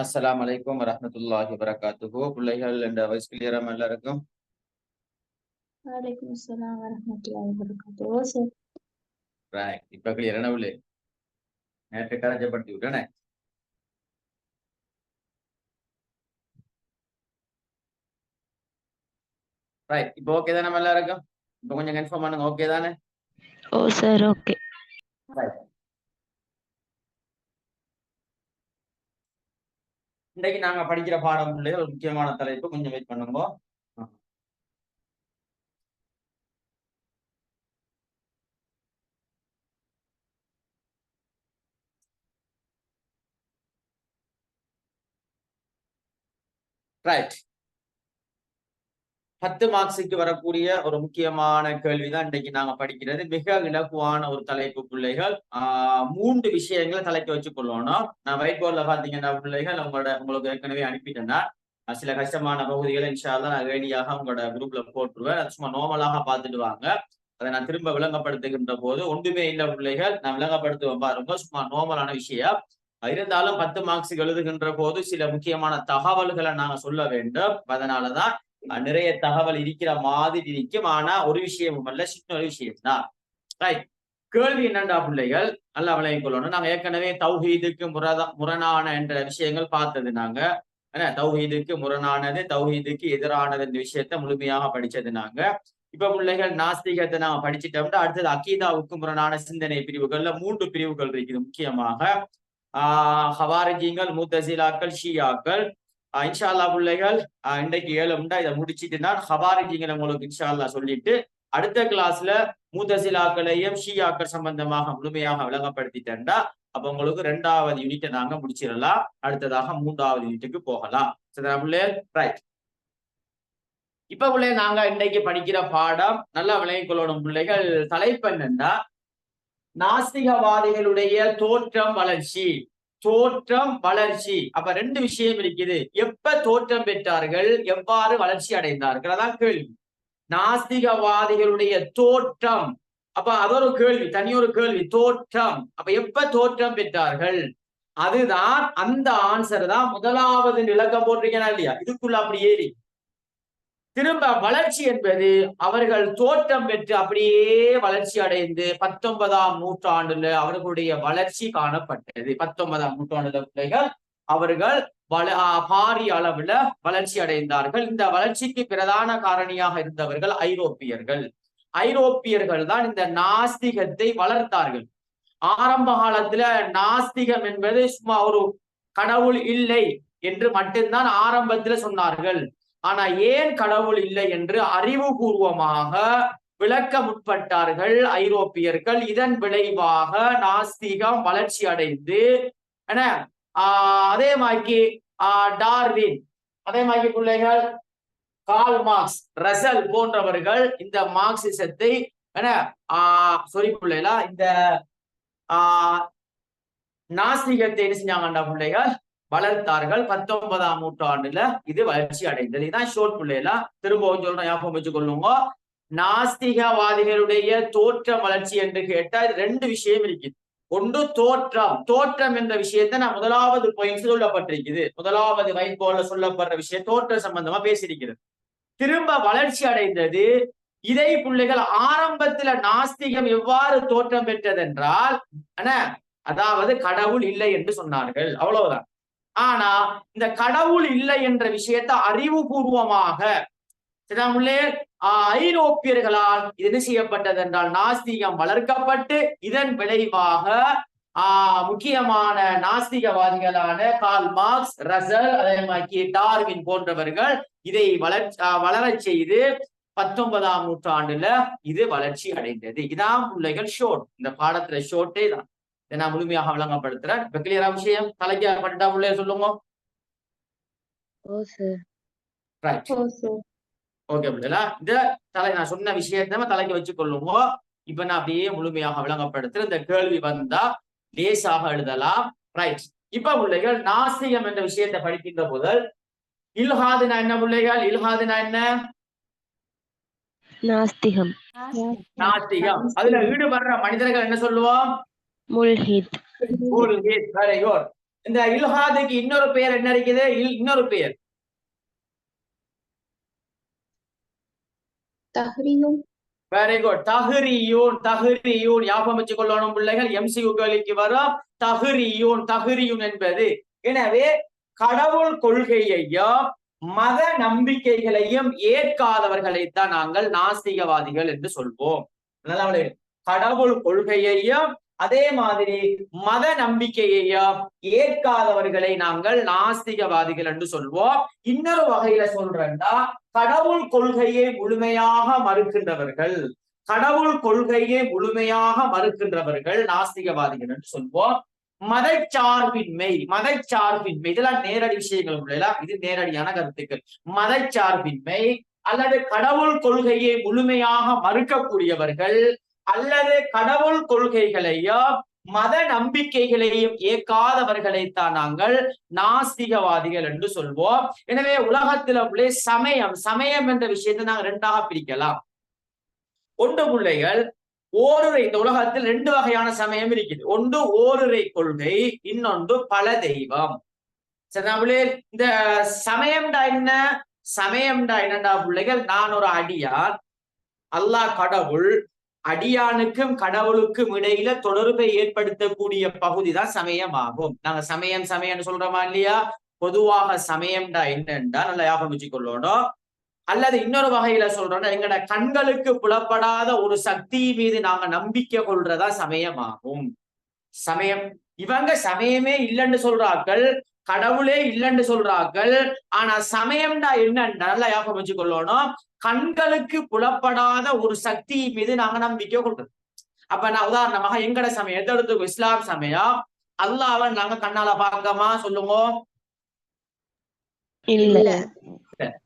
அஸ்ஸலாமு அலைக்கும் வரஹ்மத்துல்லாஹி வபரகாத்துஹு. பிள்ளைகள் என்ற வாய்ஸ் கிளியரா எல்லாருக்கும்? வலைக்கும் அஸ்ஸலாம் வரஹ்மத்துல்லாஹி வபரகாத்துஹு. Sir right. இப்ப கிளியர் என்ன பிள்ளை? நேற்று கரைச்சப்படுத்தி விட்டேனே. ரைட். இப்போ ஓகே தானே எல்லாருக்கும்? இப்போ கொஞ்சம் கன்ஃபார்ம் பண்ணுங்க, ஓகே தானே? ஓ சார் ஓகே. ரைட். இன்னைக்கு நாங்க படிக்கிற பாடம் பிள்ளைகள் ஒரு முக்கியமான தலைப்பு, கொஞ்சம் வெயிட் பண்ணுங்க. ரைட். 10 மார்க்ஸுக்கு வரக்கூடிய ஒரு முக்கியமான கேள்விதான் இன்றைக்கு நாங்க படிக்கிறது. மிக இலகுவான ஒரு தலைப்பு பிள்ளைகள். 3 விஷயங்களை தலைக்க வச்சு கொள்ளணும். நான் ஒயிட் போர்ட்ல பாத்தீங்கன்னா பிள்ளைகள் உங்களுக்கு ஏற்கனவே அனுப்பிட்டேன்னா சில கஷ்டமான பகுதிகளை இன்ஷா அல்லாஹ் நான் வேடியாக உங்களோட குரூப்ல போட்டுருவேன். அது சும்மா நார்மலாக பார்த்துட்டு வாங்க. அதை நான் திரும்ப விளங்கப்படுத்துகின்ற போது ஒன்றுமே இல்லை பிள்ளைகள், நான் விளங்கப்படுத்துவேன் பாருங்க. சும்மா நார்மலான விஷயம் இருந்தாலும் 10 மார்க்ஸுக்கு எழுதுகின்ற போது சில முக்கியமான தகவல்களை நாங்க சொல்ல வேண்டும். அதனாலதான் நிறைய தகவல் இருக்கிற மாதிரி இருக்கும். ஆனா ஒரு விஷயமும் அல்ல, சின்ன ஒரு விஷயம் தான். ரைட். கேள்வி என்னண்டா பிள்ளைகள், நல்லா விளங்கிக் கொள்ளணும். நாங்க ஏற்கனவே தௌஹீதுக்கு முரணான என்ற விஷயங்கள் பார்த்தது. நாங்க தௌஹீதுக்கு முரணானது, தௌஹீதுக்கு எதிரானது என்ற விஷயத்த முழுமையாக படிச்சது நாங்க. இப்ப பிள்ளைகள் நாஸ்திகத்தை நாம படிச்சுட்டோம்னா அடுத்தது அகீதாவுக்கு முரணான சிந்தனை பிரிவுகள்ல 3 பிரிவுகள் இருக்குது. முக்கியமாக ஹவாரிஜிங்கள், முத்தசிலாக்கள், ஷியாக்கள். இன்ஷா அல்லாஹ் பிள்ளைகள் இன்றைக்கு 7 உண்டா, இதை முடிச்சுட்டு நான் ஹவாரிஜிங்களை உங்களுக்கு இன்ஷா அல்லாஹ் சொல்லிட்டு அடுத்த கிளாஸ்ல முத்தசிலாக்களையும் ஷியாக்கள் சம்பந்தமாக முழுமையாக விளங்கப்படுத்திட்டேன்டா அப்ப உங்களுக்கு 2வது யூனிட்டை நாங்க முடிச்சிடலாம். அடுத்ததாக 3வது யூனிட்டுக்கு போகலாம். சரியா பிள்ளைகள்? ரைட். இப்ப பிள்ளைகள் நாங்க இன்னைக்கு படிக்கிற பாடம் நல்லா விளங்கிக் கொள்ளணும் பிள்ளைகள். தலைப்பு என்னன்னா நாஸ்திகவாதிகளுடைய தோற்றம் வளர்ச்சி. தோற்றம் வளர்ச்சி. அப்ப 2 விஷயம் இருக்குது. எப்ப தோற்றம் பெற்றார்கள், எவ்வாறு வளர்ச்சி அடைந்தார்கள், அதான் கேள்வி. நாஸ்திகவாதிகளுடைய தோற்றம். அப்ப அது ஒரு கேள்வி, தனியொரு கேள்வி. தோற்றம் அப்ப எப்ப தோற்றம் பெற்றார்கள், அதுதான் அந்த ஆன்சர் தான். முதலாவது விளக்கம் போட்டிருக்கேனா இல்லையா, இதுக்குள்ள அப்படி ஏறி திரும்ப வளர்ச்சி என்பது அவர்கள் தோற்றம் பெற்று அப்படியே வளர்ச்சி அடைந்து 19ஆம் நூற்றாண்டுல அவர்களுடைய வளர்ச்சி காணப்பட்டது. 19ஆம் நூற்றாண்டுல பிள்ளைகள் அவர்கள் பாரிய அளவுல வளர்ச்சி அடைந்தார்கள். இந்த வளர்ச்சிக்கு பிரதான காரணியாக இருந்தவர்கள் ஐரோப்பியர்கள். ஐரோப்பியர்கள் தான் இந்த நாஸ்திகத்தை வளர்த்தார்கள். ஆரம்ப காலத்துல நாஸ்திகம் என்பது சும்மா ஒரு கடவுள் இல்லை என்று மட்டும்தான் ஆரம்பத்துல சொன்னார்கள். ஆனா ஏன் கடவுள் இல்லை என்று அறிவுபூர்வமாக விளக்க முற்பட்டார்கள் ஐரோப்பியர்கள். இதன் விளைவாக நாஸ்திகம் வளர்ச்சி அடைந்து அதே மாதிரி டார்வின், அதே மாதிரி பிள்ளைகள் கார்ல் மார்க்ஸ், ரசல் போன்றவர்கள் இந்த மார்க்சிசத்தை சொல்லி பிள்ளைகளா இந்த நாஸ்திகத்தை என்ன செஞ்சாங்கண்டா பிள்ளைகள் வளர்த்தார்கள். 19ஆம் நூற்றாண்டுல இது வளர்ச்சி அடைந்தது. இதான் ஷோர்ட் பிள்ளைகளா. திரும்பவும் சொல்றேன், ஞாபகம் வச்சு கொள்ளுங்க. நாஸ்திகவாதிகளுடைய தோற்ற வளர்ச்சி என்று கேட்டா இது 2 விஷயம் இருக்குது. ஒன்று தோற்றம். தோற்றம் என்ற விஷயத்தை நான் முதலாவது பாயிண்ட் சொல்லப்பட்டிருக்குது. முதலாவது வைகோல சொல்லப்படுற விஷயம் தோற்றம் சம்பந்தமா பேசியிருக்கிறது. திரும்ப வளர்ச்சி அடைந்தது. இதை பிள்ளைகள் ஆரம்பத்துல நாஸ்திகம் எவ்வாறு தோற்றம் பெற்றதென்றால் அதாவது கடவுள் இல்லை என்று சொன்னார்கள், அவ்வளவுதான். ஆனா இந்த கடவுள் இல்லை என்ற விஷயத்தை அறிவுபூர்வமாக ஐரோப்பியர்களால் இது என்ன செய்யப்பட்டது என்றால் நாஸ்திகம் வளர்க்கப்பட்டு இதன் விளைவாக முக்கியமான நாஸ்திகவாதிகளான கார்ல் மார்க்ஸ், ரசல், அதே மாதிரி டார்வின் போன்றவர்கள் இதை வளரச் செய்து 19ஆம் நூற்றாண்டுல இது வளர்ச்சி அடைந்தது. இதான் பிள்ளைகள் ஷோர்ட். இந்த பாடத்துல ஷோர்ட்டே தான். நான் முழுமையாக விளங்கப்படுத்துறேன். இப்ப கிளியரா விஷயம் தலைக்க பண்ணிட்டா பிள்ளைய சொல்லுங்க. ஓகே பிள்ளைகளா, இந்த நான் சொன்ன விஷயத்த தலைக்கு வச்சு கொள்ளுங்க. இப்ப நான் அப்படியே முழுமையாக விளங்கப்படுத்துறேன். இந்த கேள்வி வந்தா லேசாக எழுதலாம். ரைட். இப்ப பிள்ளைகள் நாஸ்திகம் என்ற விஷயத்தை படிக்கின்ற போது இல்ஹாதுனா என்ன பிள்ளைகள்? இல்ஹாதுனா என்ன? நாஸ்திகம். நாஸ்திகம். அதுல ஈடுபடுற மனிதர்கள் என்ன சொல்லுவோம்? முல்ஹித். முல்ஹித். Very good. இந்த இல்ஹாதுக்கு இன்னொரு பெயர் என்ன இருக்குது? இன்னொரு பெயர் தஹ்ரீயும். Very good. தஹ்ரியூன். தஹ்ரியூன் ஞாபகம் வச்சுக் கொள்ளணும் பிள்ளைகள். எம்சிக்யூ கேள்விக்கு வரும். தஹ்ரியூன். தஹ்ரியூன் என்பது. எனவே கடவுள் கொள்கையையும் மத நம்பிக்கைகளையும் ஏற்காதவர்களைத்தான் நாங்கள் நாஸ்திகவாதிகள் என்று சொல்வோம். நல்லா விளங்குங்க. கடவுள் கொள்கையையும் அதே மாதிரி மத நம்பிக்கையையும் ஏற்காதவர்களை நாங்கள் நாஸ்திகவாதிகள் என்று சொல்வோம். இன்னொரு வகையில சொல்றேன்னா, கடவுள் கொள்கையை முழுமையாக மறுக்கின்றவர்கள், கடவுள் கொள்கையை முழுமையாக மறுக்கின்றவர்கள் நாஸ்திகவாதிகள் என்று சொல்வோம். மதச்சார்பின்மை, மதச்சார்பின்மை இதெல்லாம் நேரடி விஷயங்கள் இல்லையா? இது நேரடியான கருத்துக்கள். மதச்சார்பின்மை அல்லது கடவுள் கொள்கையை முழுமையாக மறுக்கக்கூடியவர்கள் அல்லது கடவுள் கொள்கைகளையும் மத நம்பிக்கைகளையும் ஏற்காதவர்களைத்தான் நாங்கள் நாஸ்திகவாதிகள் என்று சொல்வோம். எனவே உலகத்துல உள்ள சமயம், சமயம் என்ற விஷயத்தை நாங்கள் இரண்டாக பிரிக்கலாம். ஒன்று பிள்ளைகள் ஓரிரை. இந்த உலகத்தில் ரெண்டு வகையான சமயம் இருக்குது. ஒன்று ஓரிரை கொள்கை, இன்னொன்று பல தெய்வம். சரி, இந்த சமயம்டா என்ன? சமயம்டா என்னடா பிள்ளைகள்? நான் ஒரு அடியார், அல்லாஹ் கடவுள், அடியானுக்கும் கடவுளுக்கும் இடையில தொடர்பை ஏற்படுத்தக்கூடிய பகுதி தான் சமயம் ஆகும். நாங்க சமயம் சமயம்னு சொல்றோமா இல்லையா? பொதுவாக சமயம்டா என்னண்டா நல்லா ஞாபகம் வச்சுக்கொள்ளணும். அல்லது இன்னொரு வகையில சொல்றோம்னா, எங்கட கண்களுக்கு புலப்படாத ஒரு சக்தி மீது நாங்க நம்பிக்கை கொள்றதா சமயமாகும். சமயம் இவங்க சமயமே இல்லைன்னு சொல்றார்கள், கடவுளே இல்லைன்னு சொல்றார்கள். ஆனா சமயம்டா என்னன்னா நல்லா ஞாபகம் வச்சுக்கொள்ளணும், கண்களுக்கு புலப்படாத ஒரு சக்தி மீது நாங்க நம்பிக்கை கொள்றோம். அப்ப நான் உதாரணமாக எங்கட சமயம் எந்த இடத்துக்கு இஸ்லாம் சமயம், அல்லாஹ்வை நாங்க கண்ணால பார்க்கமா? சொல்லுங்க. இல்ல.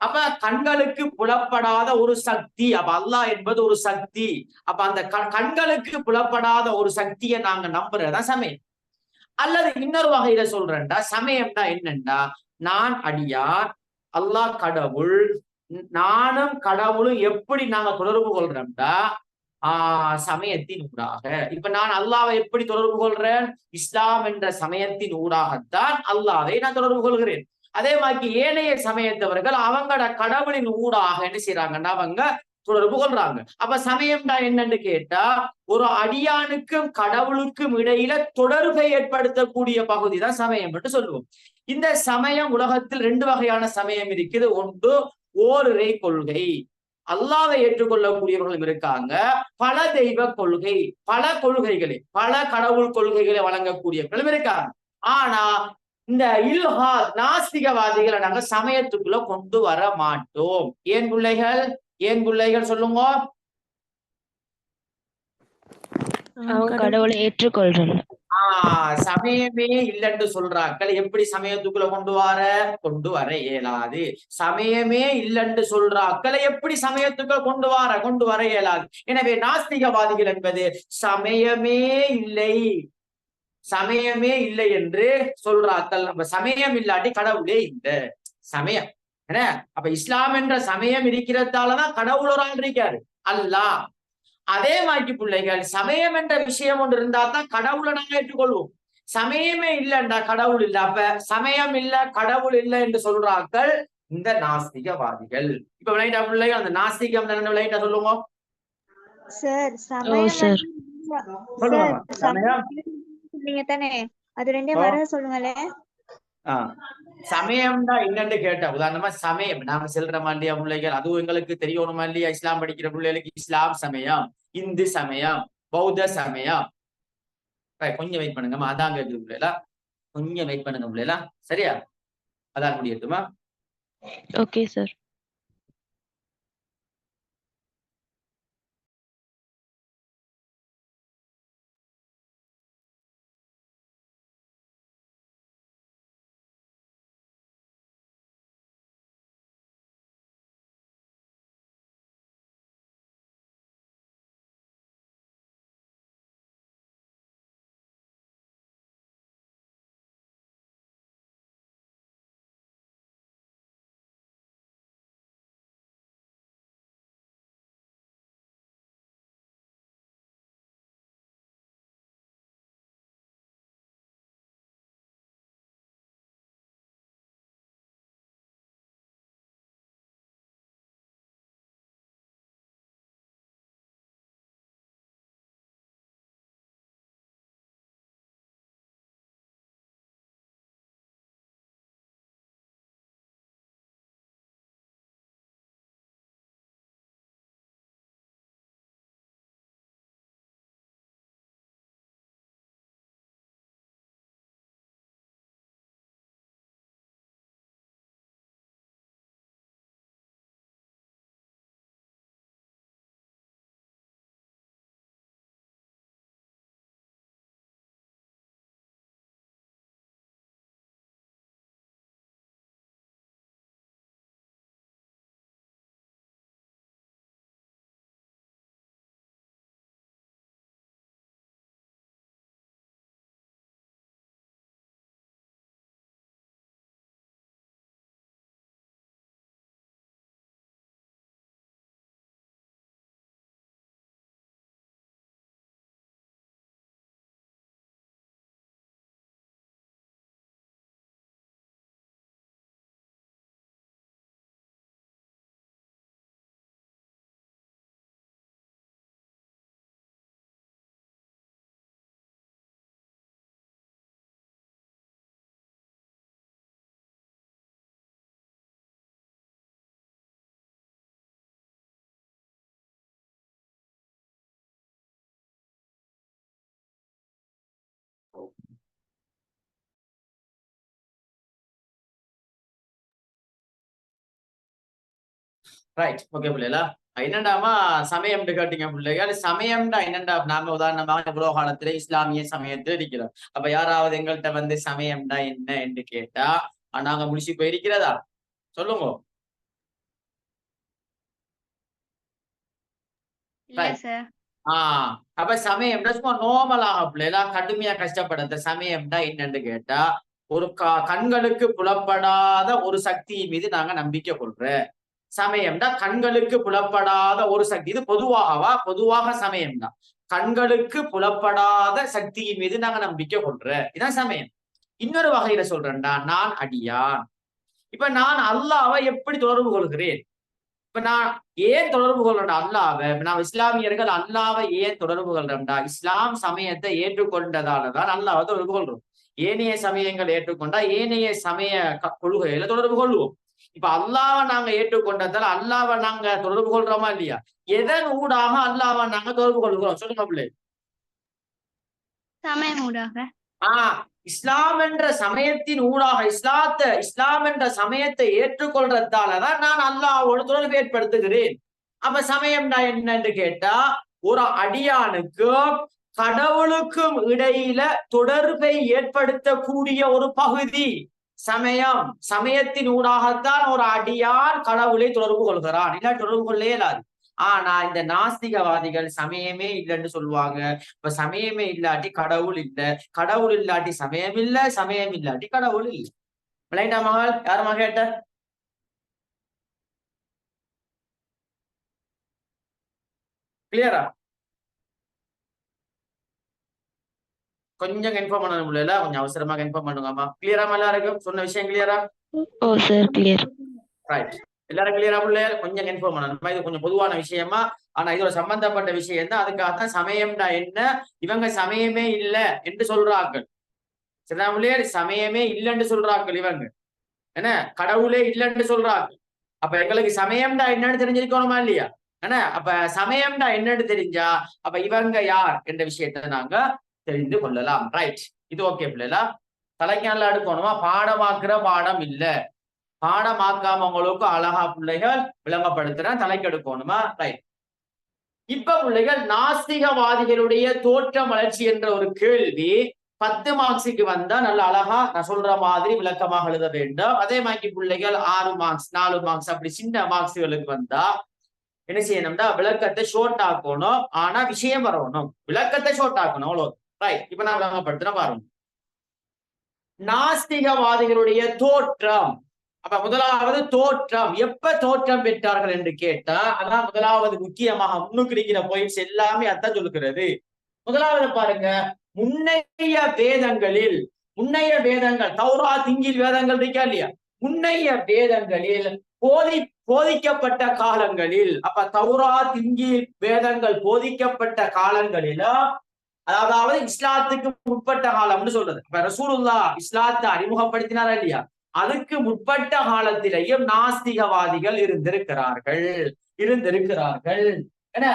அப்ப கண்களுக்கு புலப்படாத ஒரு சக்தி, அப்ப அல்லாஹ் என்பது ஒரு சக்தி. அப்ப அந்த கண்களுக்கு புலப்படாத ஒரு சக்தியை நாங்க நம்புறதா சமயம். அல்லது இன்னொரு வகையில சொல்றேன்டா, சமயம்டா என்னண்டா, நான் அடியார், அல்லாஹ் கடவுள், நானும் கடவுளும் எப்படி நாங்க தொடர்பு கொள்றோம்டா சமயத்தின் ஊடாக. இப்ப நான் அல்லாவை எப்படி தொடர்பு கொள்றேன்? இஸ்லாம் என்ற சமயத்தின் ஊடாகத்தான் அல்லாவை நான் தொடர்பு கொள்கிறேன். அதே மாதிரி ஏனைய சமயத்தவர்கள் அவங்களோட கடவுளின் ஊடாக என்ன செய்யறாங்கன்னா அவங்க தொடர்பு கொள்றாங்க. அப்ப சமயம்டா என்னன்னு கேட்டா, ஒரு அடியானுக்கும் கடவுளுக்கும் இடையில தொடர்பை ஏற்படுத்தக்கூடிய பகுதி தான் சமயம் என்று சொல்லுவோம். இந்த சமயம் உலகத்தில் ரெண்டு வகையான சமயம் இருக்குது. ஒன்று ஓரிரை கொள்கை, அல்லாவை ஏற்றுக்கொள்ளக்கூடியவர்களும் இருக்காங்க. பல தெய்வ கொள்கை, பல கொள்கைகளை, பல கடவுள் கொள்கைகளை வழங்கக்கூடியவர்களும் இருக்காங்க. ஆனா இந்த இல்ஹாத் நாஸ்திகவாதிகளை நாங்க சமயத்துக்குள்ள கொண்டு வர மாட்டோம். ஏன் பிள்ளைகள்? ஏன் பிள்ளைகள் சொல்லுங்க. அவன் கடவுளை ஏற்றுக்கொள்றான். சமயமே இல்லைன்னு சொல்றாக்கள் எப்படி சமயத்துக்குள்ள கொண்டு வர இயலாது. சமயமே இல்லைன்னு சொல்றாக்களை எப்படி சமயத்துக்குள்ள கொண்டு வர இயலாது. எனவே நாஸ்திகவாதிகள் என்பது சமயமே இல்லை, சமயமே இல்லை என்று சொல்றாக்கள். நம்ம சமயம் இல்லாட்டி கடவுளே இல்லை. சமயம் என்ன? அப்ப இஸ்லாம் என்ற சமயம் இருக்கிறதாலதான் கடவுள் ஒரு ஆள் இருக்காரு, அல்லாஹ். அதே மாதிரி பிள்ளைகள் சமயம் என்ற விஷயம் ஒன்று இருந்தா தான் கடவுளை நாங்க ஏற்றுக்கொள்வோம். சமயமே இல்லைண்டா கடவுள் இல்லை. அப்ப சமயம் இல்ல கடவுள் இல்லை என்று சொல்றாக்கள் இந்த நாஸ்திகவாதிகள். இப்ப விளையாட்டா பிள்ளைகள் அந்த நாஸ்திகம் விளையாட்டா சொல்லுங்க சார். சார் சமயம் நீங்க தானே அது ரெண்டையும் வர சொல்லுங்களே. சமயம்டா என்னன்னு கேட்டா, உதாரணமா சமயம் நாம செல்றோமா இல்லையா பிள்ளைகள்? அதுவும் எங்களுக்கு தெரியணுமா இல்லையா? இஸ்லாம் படிக்கிற பிள்ளைகளுக்கு இஸ்லாம் சமயம், இந்து சமயம், பௌத்த சமயம். கொஞ்சம் வெயிட் பண்ணுங்கம்மா, அதான் கேக்குது பிள்ளைகளா. கொஞ்சம் வெயிட் பண்ணுங்க பிள்ளைகளா, சரியா? அதான் முடியட்டுமா? Okay sir. ரைட், ஓகே பிள்ளைகளா. என்னண்டாமா சமயம்னு கேட்டீங்க பிள்ளைகள். சமயம்டா என்னண்டா, நாம உதாரணமாக இவ்வளவு காலத்துல இஸ்லாமிய சமயத்துல இருக்கிறோம். அப்ப யாராவது எங்கள்கிட்ட வந்து சமயம்டா என்ன என்று கேட்டா நாங்க முடிச்சு போயிருக்கிறதா சொல்லுங்க. இல்ல ரைட். சார். அப்ப சமயம்டா சும்மா நோமலாக பிள்ளைகளா கடுமையா கஷ்டப்படுத்த சமயம்டா என்னன்னு கேட்டா ஒரு கண்களுக்கு புலப்படாத ஒரு சக்தியின் மீது நாங்க நம்பிக்கை கொள்றோம். சமயம்னா கண்களுக்கு புலப்படாத ஒரு சக்தி. இது பொதுவாக சமயம்னா கண்களுக்கு புலப்படாத சக்தியின் மீது நாங்க நம்பிக்கை கொள்றோம். இதான் சமயம். இன்னொரு வகையில சொல்றேன்டா, நான் அடியான். இப்ப நான் அல்லாவை எப்படி தொடர்பு கொள்கிறேன்? இப்ப நான் ஏன் தொடர்பு கொள்றேன்டா அல்லாவை? நான் இஸ்லாமியர்கள் அல்லாவை ஏன் தொடர்பு கொள்றோம்டா? இஸ்லாம் சமயத்தை ஏற்றுக்கொண்டதாலதான் அல்லாவை தொடர்பு கொள்றோம். ஏனைய சமயங்கள் ஏற்றுக்கொண்டா ஏனைய சமய கொள்கையில தொடர்பு கொள்வோம். இப்ப அல்லாவை நாங்க ஏற்றுக்கொண்டதால அல்லாவை நாங்க தொடர்பு கொள்றோமா இல்லையா? எதன் ஊடாக அல்லாவை நாங்க தொடர்பு கொள்கிறோம் சொல்லுங்க பிள்ளை. சமயம் ஊடாக. இஸ்லாம் என்ற சமயத்தின் ஊடாக இஸ்லாம் என்ற சமயத்தை ஏற்றுக்கொள்றதாலதான் நான் அல்லாவோட தொடர்பு ஏற்படுத்துகிறேன். அப்ப சமயம்டா என்னன்னு கேட்டா ஒரு அடியானுக்கும் கடவுளுக்கும் இடையில தொடர்பை ஏற்படுத்தக்கூடிய ஒரு பகுதி சமயம். சமயத்தின் ஊடாகத்தான் ஒரு அடியான் கடவுளை தொடர்பு கொள்கிறான், இல்ல தொடர்பு கொள்ளே இயலாது. ஆனா இந்த நாஸ்திகவாதிகள் சமயமே இல்லைன்னு சொல்லுவாங்க. இப்ப சமயமே இல்லாட்டி கடவுள் இல்ல, கடவுள் இல்லாட்டி சமயம் இல்ல, சமயம் இல்லாட்டி கடவுள் இல்ல. விளையாட்டா மகள் யாருமா கேட்ட? கிளியரா? கொஞ்சம் கன்ஃபார்ம் பண்ணணும் இல்ல, கொஞ்சம் அவசரமா கன்ஃபார்ம் பண்ணுங்கம்மா. கிளியரா எல்லாருக்கும் சொன்ன விஷயம் கிளியரா? ஓ சார் கிளியர். ரைட், எல்லாரும் கிளியரா பிள்ளையா? கொஞ்சம் கன்ஃபார்ம் பண்ணணும். இது கொஞ்சம் பொதுவான விஷயமா, ஆனா இதோட சம்பந்தப்பட்ட விஷயம் தான். அதுக்காகத்தான் சமயம்டா என்ன, இவங்க சமயமே இல்லை என்று சொல்றார்கள். சரிதான் பிள்ளையா? சமயமே இல்லைன்னு சொல்றார்கள் இவங்க. என்ன கடவுளே இல்லைன்னு சொல்றார்கள். அப்ப எங்களுக்கு சமயம்டா என்னன்னு தெரிஞ்சிருக்கணுமா இல்லையா? என்ன அப்ப சமயம்டா என்னன்னு தெரிஞ்சா அப்ப இவங்க யார் என்ற விஷயத்தை நாங்க தெரிந்து கொள்ளலாம். ரைட், இது ஓகே பிள்ளைகளா? தலைக்கால அடுக்கணுமா? பாடமாக்குற பாடம் இல்ல, பாடமாக்காமவங்களுக்கு அழகா பிள்ளைகள் விளங்கப்படுத்துற தலைக்கு எடுக்கணுமா? ரைட். இப்ப பிள்ளைகள் நாஸ்திகவாதிகளுடைய தோற்ற வளர்ச்சி என்ற ஒரு கேள்வி 10 மார்க்ஸுக்கு வந்தா நல்ல அழகா நான் சொல்ற மாதிரி விளக்கமாக எழுத வேண்டும். அதே மாதிரி பிள்ளைகள் 6 மார்க்ஸ் 4 மார்க்ஸ் அப்படி சின்ன மார்க்ஸுகளுக்கு வந்தா என்ன செய்யணும்னா விளக்கத்தை ஷோர்ட் ஆக்கணும், ஆனா விஷயம் வரணும். விளக்கத்தை ஷோர்ட் ஆக்கணும், அவ்வளவு. ரைட், இப்ப நான் விளங்கப்படுத்துறேன் பாருங்க. நாஸ்திகவாதிகளுடைய தோற்றம். அப்ப முதலாவது தோற்றம், எப்ப தோற்றம் பெற்றார்கள் என்று கேட்டா அதான் முதலாவது முக்கியமாக முன்னுக்கு இருக்கிற பாயிண்ட்ஸ் எல்லாமே அதான் சொல்லுகிறது. முதலாவது பாருங்க, முன்னைய வேதங்கள் தௌராத் இன்ஜீல் வேதங்கள் இருக்கா இல்லையா? முன்னைய வேதங்களில் போதிக்கப்பட்ட காலங்களில், அப்ப தௌராத் இன்ஜீல் வேதங்கள் போதிக்கப்பட்ட காலங்களில, அதாவது இஸ்லாத்துக்கு முற்பட்ட காலம்னு சொல்றது. அப்ப ரசூலுல்லாஹ் இஸ்லாத்தை அறிமுகப்படுத்தினாரா இல்லையா? அதுக்கு முற்பட்ட காலத்திலேயும் நாஸ்திகவாதிகள் இருந்திருக்கிறார்கள். என்ன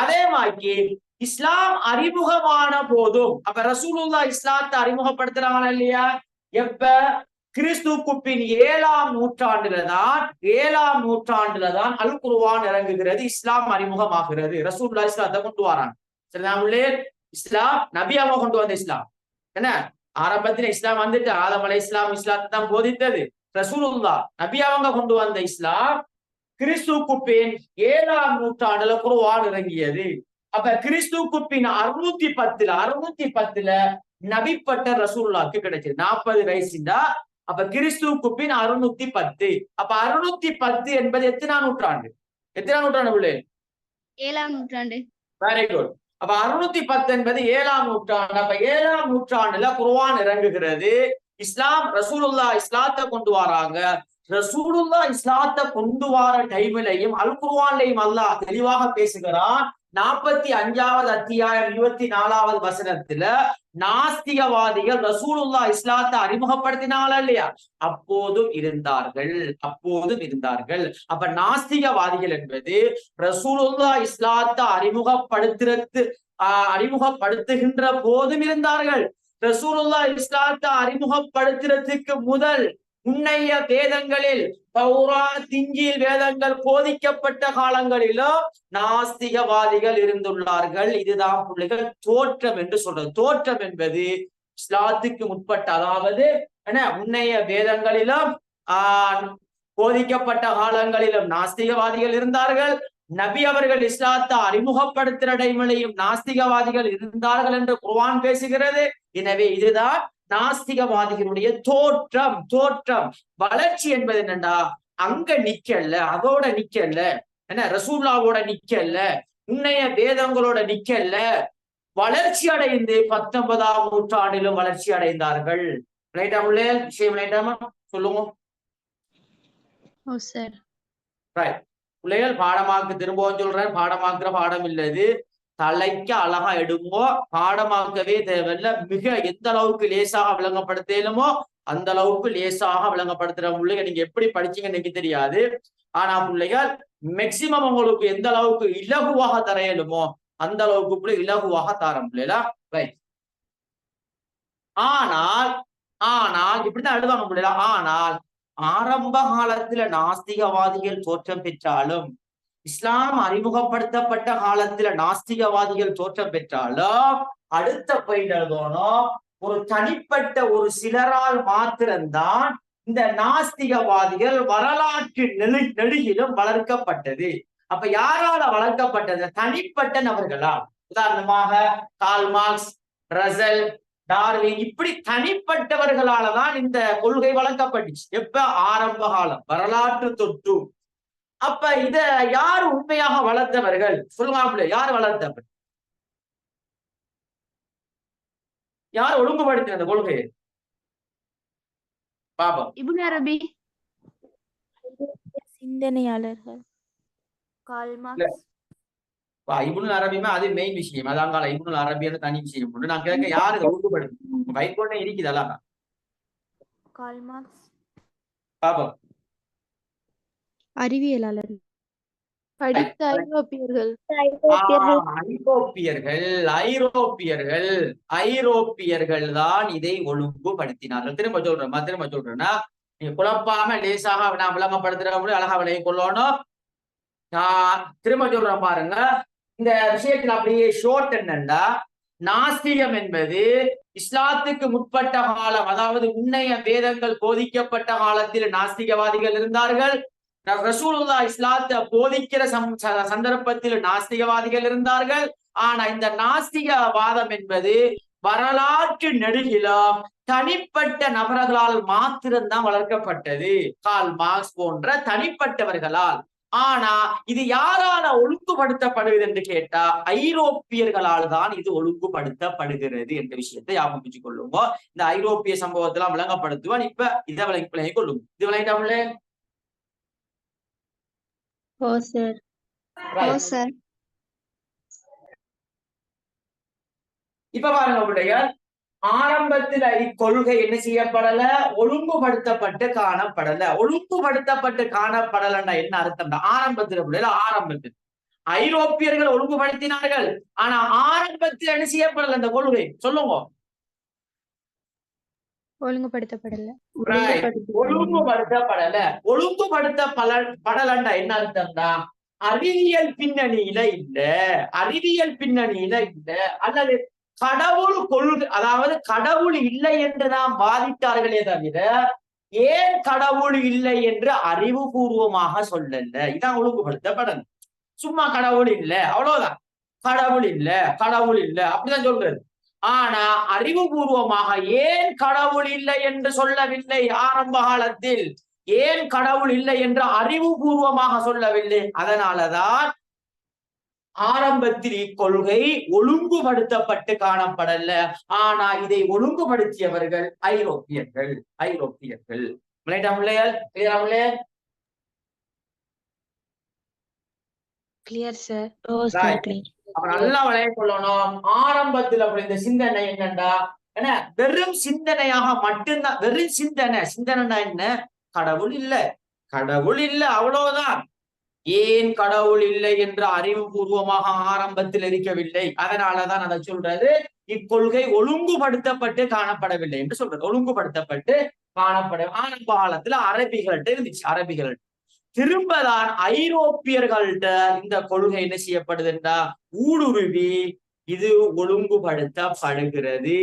அதே மாதிரி இஸ்லாம் அறிமுகமான போதும், அப்ப ரசூலுல்லாஹ் இஸ்லாத்தை அறிமுகப்படுத்துறாங்களா இல்லையா? எப்ப? கிறிஸ்துவுக்கு பின் 7ஆம் நூற்றாண்டுலதான் அல் குர்ஆன் இறங்குகிறது, இஸ்லாம் அறிமுகமாகிறது. ரசூலுல்லாஹ் இஸ்லாத்தை கொண்டு வராங்க. சரிதான்? இஸ்லாம் நபியாவை கொண்டு வந்த இஸ்லாம். என்ன ஆரம்பத்துல இஸ்லாம் வந்துட்டு ஆதம் அலைஹிஸ்ஸலாம் இஸ்லாத்தை தான் போதித்தது. ரசூலுல்லாஹ் நபியாவங்க கொண்டு வந்த இஸ்லாம் கிறிஸ்துவுக்கு பின் 7ஆம் நூற்றாண்டுல குர்ஆன் இறங்கியது. அப்ப கிறிஸ்துவுக்கு பின் 610ல நபிப்பட்ட ரசூலுல்லாஹ்க்கு கிடைச்சது. 40 வயசுண்டா அப்ப கிறிஸ்துவுக்கு பின் 610. அப்ப 610 என்பது எத்தனாம் நூற்றாண்டு? பிள்ளை? 7ஆம் நூற்றாண்டு. Very good. அப்ப 610 என்பது 7ஆம் நூற்றாண்டு. அப்ப 7ஆம் நூற்றாண்டுல குர்ஆன் இறங்குகிறது. இஸ்லாம் ரசூலுல்லாஹ் இஸ்லாத்தை கொண்டு வராங்க. ரசூலுல்லாஹ் இஸ்லாத்தை கொண்டு வர டைம்லையும் அல் குர்ஆன்லையும் அல்லாஹ் தெளிவாக பேசுகிறான். 45வது அத்தியாயம் 24வது வசனத்துல நாஸ்திகவாதிகள் ரசூலுல்லாஹ் இஸ்லாத்தை அறிமுகப்படுத்தினாங்களா இல்லையா? அப்போதும் இருந்தார்கள். அப்ப நாஸ்திகவாதிகள் என்பது ரசூலுல்லாஹ் இஸ்லாத்தை அறிமுகப்படுத்துகின்ற போதும் இருந்தார்கள். ரசூலுல்லாஹ் இஸ்லாத்தை அறிமுகப்படுத்துறதுக்கு முதல் முன்னைய வேதங்களில் தௌராத் இன்ஜீல் வேதங்கள் போதிக்கப்பட்ட காலங்களிலும் நாஸ்திகவாதிகள் இருந்துள்ளார்கள். இதுதான் பிள்ளைகள் தோற்றம் என்று சொல்றது. தோற்றம் என்பது இஸ்லாத்துக்கு முற்பட்ட, அதாவது என்ன, முன்னைய வேதங்களிலும் போதிக்கப்பட்ட காலங்களிலும் நாஸ்திகவாதிகள் இருந்தார்கள். நபி அவர்கள் இஸ்லாத்தை அறிமுகப்படுத்துகிற டைமிலையும் நாஸ்திகவாதிகள் இருந்தார்கள் என்று குர்ஆன் பேசுகிறது. எனவே இதுதான் நாஸ்திகவாதிகளுடைய தோற்றம். தோற்றம். வளர்ச்சி என்பது என்னண்டா, அங்க நிக்கல, அதோட நிக்கல, என்ன, ரசூல்லாவோட நிக்கல, முன்னைய வேதங்களோட நிக்கல, வளர்ச்சி அடைந்து 19ஆம் நூற்றாண்டிலும் வளர்ச்சி அடைந்தார்கள். விஷயம் சொல்லுங்க. பிள்ளைகள் பாடமாக்கு திரும்பவும் சொல்றேன், பாடமாக்குற பாடம் இல்லது, தலைக்கு அழகா எடுங்கோ, பாடமாக்கவே தேவையில்ல. மிக எந்த அளவுக்கு லேசாக விளங்கப்படுத்தலுமோ அந்த அளவுக்கு லேசாக விளங்கப்படுத்துற பிள்ளைங்க நீங்க எப்படி படிச்சீங்கன்னு எனக்கு தெரியாது. ஆனா பிள்ளைகள் மேக்சிமம் உங்களுக்கு எந்த அளவுக்கு இலகுவாக தரையலுமோ அந்த அளவுக்கு இலகுவாக தாரம் பிள்ளைகளா. ரைட். ஆனால் இப்படித்தான் எழுதுவாங்க பிள்ளைகளா. ஆனால் ஆரம்ப காலத்துல நாஸ்திகவாதிகள் தோற்றம் பெற்றாலும், இஸ்லாம் அறிமுகப்படுத்தப்பட்ட காலத்துல நாஸ்திகவாதிகள் தோற்றம் பெற்றாலும், அடுத்த பாயிண்ட் எழுதணும், ஒரு தனிப்பட்ட ஒரு சிலரால் மாத்திரம்தான் இந்த நாஸ்திகவாதிகள் வரலாற்று நெடுகிலும் வளர்க்கப்பட்டது. அப்ப யாரால வளர்க்கப்பட்டது? தனிப்பட்ட நபர்களால். உதாரணமாக கார்ல் மார்க்ஸ், ரசல், டார்வின், இப்படி தனிப்பட்டவர்களாலதான் இந்த கொள்கை வளர்க்கப்பட்டுச்சு. எப்ப? ஆரம்ப காலம், வரலாற்று தொட்டு. அப்ப இத யார் உண்மையாக வளர்த்தவர்கள் சொல்லுவாங்களே? யார் வளர்த்தவர்? யார் ஒழுங்குபடுத்தின அந்த கொள்கையை? பாபா இப்னு அரபி. சிந்தனையாளர்கள். Karl Marx. இப்னு அரபிமா அது மெயின் விஷயம். அதாங்கால இப்னு அரபின்னு தனி விஷயம் உண்டு. நான் கேட்க யாரு இதை ஒழுங்குபடுத்தி வைக்கோட்டே இருக்குதா? Karl Marx. பாபா அறிவியலாளர். படித்த ஐரோப்பியர்கள். ஐரோப்பியர்கள் தான் இதை ஒழுங்குபடுத்தினார்கள். திரும்ப சொல்றேன்னா, நீங்க குழப்பாம லேசாக நான் விளங்கப்படுத்துறவங்களும் அழகா விளைய கொள்ளணும். திரும்ப சொல்றேன் பாருங்க, இந்த விஷயத்துல அப்படியே ஷோர்ட் என்னன்னா, நாஸ்திகம் என்பது இஸ்லாத்துக்கு முற்பட்ட காலம், அதாவது முன்னைய வேதங்கள் போதிக்கப்பட்ட காலத்தில் நாஸ்திகவாதிகள் இருந்தார்கள். ரசூலுல்லாஹ் இஸ்லாத்தை போதிக்கிற சந்தர்ப்பத்தில் நாஸ்திகவாதிகள் இருந்தார்கள். ஆனா இந்த நாஸ்திகவாதம் என்பது வரலாற்று நெடுகிலும் தனிப்பட்ட நபர்களால் மாத்திரம்தான் வளர்க்கப்பட்டது, கார்ல் மார்க்ஸ் போன்ற தனிப்பட்டவர்களால். ஆனா இது யாரால ஒழுங்குபடுத்தப்படுகிறது என்று கேட்டா, ஐரோப்பியர்களால் தான் இது ஒழுங்குபடுத்தப்படுகிறது என்ற விஷயத்தை ஞாபகம் வச்சுக் கொள்ளுங்க. இந்த ஐரோப்பிய சம்பவத்தெல்லாம் விளங்கப்படுத்துவான். இப்ப இதை விளங்கி கொள்ளுங்க. இது விளங்கிட்டாங்களே? இப்ப பாருங்க பிள்ளைகள், ஆரம்பத்துல இக்கொள்கை என்ன செய்யப்படல? ஒழுங்குபடுத்தப்பட்டு காணப்படல. ஒழுங்குபடுத்தப்பட்டு காணப்படலன்னா என்ன அர்த்தம்னா, ஆரம்பத்துல பிள்ளைகள், ஆரம்பத்தில் ஐரோப்பியர்கள் ஒழுங்குபடுத்தினார்கள். ஆனா ஆரம்பத்தில் என்ன செய்யப்படல இந்த கொள்கை? சொல்லுங்க. ஒழுங்குபடுத்தப்படல. ஒழுங்குபடுத்தப்படலன்னா என்ன அர்த்தம்னா, அறிவியல் பின்னணியில இல்ல, அறிவியல் பின்னணியில இல்ல, அல்லது கடவுள் கொள்கை, அதாவது கடவுள் இல்லை என்று நாம் வாதிட்டார்களே தவிர ஏன் கடவுள் இல்லை என்று அறிவுபூர்வமாக சொல்லல. இதான் ஒழுங்குபடுத்தப்படல. சும்மா கடவுள் இல்ல அவ்வளவுதான், கடவுள் இல்ல கடவுள் இல்ல அப்படிதான் சொல்றது. ஆனா அறிவுபூர்வமாக ஏன் கடவுள் இல்லை என்று சொல்லவில்லை. ஆரம்ப காலத்தில் ஏன் கடவுள் இல்லை என்று அறிவுபூர்வமாக சொல்லவில்லை. அதனாலதான் ஆரம்பத்தில் இக்கொள்கை ஒழுங்குபடுத்தப்பட்டு காணப்படல. ஆனா இதை ஒழுங்குபடுத்தியவர்கள் ஐரோப்பியர்கள். ஐரோப்பியர்கள் கிளியர் சார். நல்லா விளைய சொல்லணும். ஆரம்பத்துல இந்த சிந்தனை என்னண்டா, என்ன, வெறும் சிந்தனையாக மட்டும்தான். வெறும் சிந்தனைனா என்ன? கடவுள் இல்ல, கடவுள் இல்ல, அவ்வளவுதான். ஏன் கடவுள் இல்லை என்று அறிவுபூர்வமாக ஆரம்பத்தில் இருக்கவில்லை. அதனாலதான் அதை சொல்றது, இக்கொள்கை ஒழுங்குபடுத்தப்பட்டு காணப்படவில்லை என்று சொல்றது. ஒழுங்குபடுத்தப்பட்டு காணப்படும். ஆரம்ப காலத்துல அரபிகள்கிட்ட இருந்துச்சு. அரபிகள் திரும்பதான் ஐரோப்பியர்கள்ட்ட இந்த கொள்கை என்ன செய்யப்படுதுன்றா ஊடுருவி இது ஒழுங்குபடுத்தப்படுகிறது.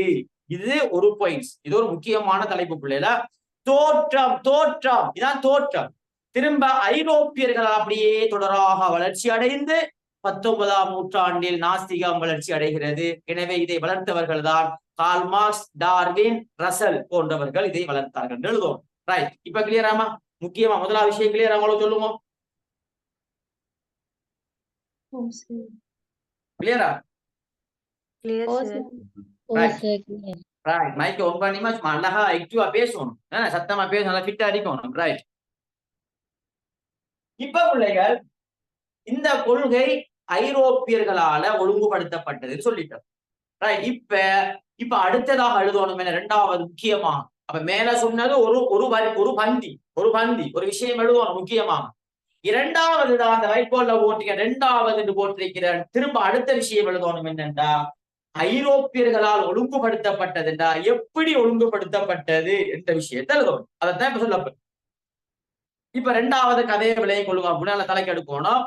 இது ஒரு பாயிண்ட்ஸ். இது ஒரு முக்கியமான தலைப்பு பிள்ளைல. தோற்றம் இதான் தோற்றம். திரும்ப ஐரோப்பியர்கள் அப்படியே தொடராக வளர்ச்சி அடைந்து 19ஆம் நூற்றாண்டில் நாஸ்திகம் வளர்ச்சி அடைகிறது. எனவே இதை வளர்த்தவர்கள் தான் கார்ல் மார்க்ஸ், டார்வின், ரசல் போன்றவர்கள் இதை வளர்த்தார்கள் என்று எழுதுவோம். ரைட், இப்ப கிளியராமா? முக்கியமா முதலாவது விஷயம் கிளியரா உங்களுக்கு சொல்லுவோம். கிளியரா? மைக்க ஆன் பண்ணிமா அழகா ஆக்டிவா பேசணும். சத்தமா பேச நல்லா ஃபிட்டா அடிக்கணும். ரைட், இப்ப பிள்ளைகள் இந்த கொள்கை ஐரோப்பியர்களால ஒழுங்குபடுத்தப்பட்டதுன்னு சொல்லிட்டோம். ரைட், இப்ப அடுத்ததாக எழுதணும் என்ன இரண்டாவது முக்கியமா. அப்ப மேல சொன்னது ஒரு பந்தி ஒரு விஷயம் எழுதணும் முக்கியமா. இரண்டாவது தான் அந்த வைக்கோல்ல போட்டிருக்க இரண்டாவது போட்டிருக்கிறேன். திரும்ப அடுத்த விஷயம் எழுதணும் என்னண்டா ஐரோப்பியர்களால் ஒழுங்குபடுத்தப்பட்டதுண்டா எப்படி ஒழுங்குபடுத்தப்பட்டது என்ற விஷயத்தை எழுதணும். அதைத்தான் இப்ப சொல்லப்படும். இப்ப இரண்டாவது கதையை விளைய கொள்ளுங்க முன்னால தலைக்கு எடுக்கணும்.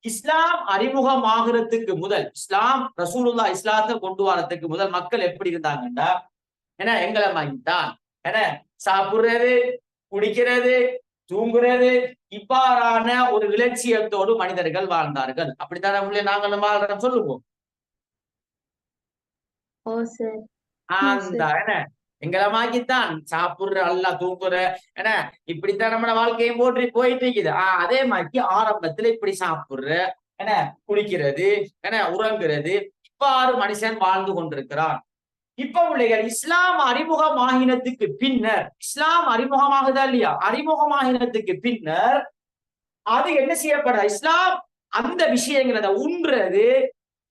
இஸ்லாம் அறிமுகமாகிறதுக்கு முதல், இஸ்லாம் ரசூலுல்லாஹ் இஸ்லாத்தை கொண்டு வரதுக்கு முதல் மக்கள் எப்படி இருந்தாங்கண்டா ஏன்னா எங்களை வாங்கித்தான் ஏன்னா சாப்பிடுறது, குடிக்கிறது, தூங்குறது இவ்வாறான ஒரு இலட்சியத்தோடு மனிதர்கள் வாழ்ந்தார்கள். அப்படித்தானே நாங்கள் வாழ்றோம் சொல்லுவோம். எங்களை மாக்கித்தான் சாப்பிடுற அல்ல தூங்குற ஏன்னா இப்படித்தான் நம்ம வாழ்க்கையும் போயிட்டு இருக்குது. அதே மாதிரி ஆரம்பத்துல இப்படி சாப்பிடுற என்ன குளிக்கிறது என்ன உறங்குறது இவ்வாறு மனுஷன் வாழ்ந்து கொண்டிருக்கிறான். இப்ப பிள்ளைகள் இஸ்லாம் அறிமுகமாகினத்துக்கு பின்னர், இஸ்லாம் அறிமுகமாகுதா இல்லையா, அறிமுகமாகினத்துக்கு பின்னர் அது என்ன செய்யப்பட இஸ்லாம் அந்த விஷயங்களை உண்றது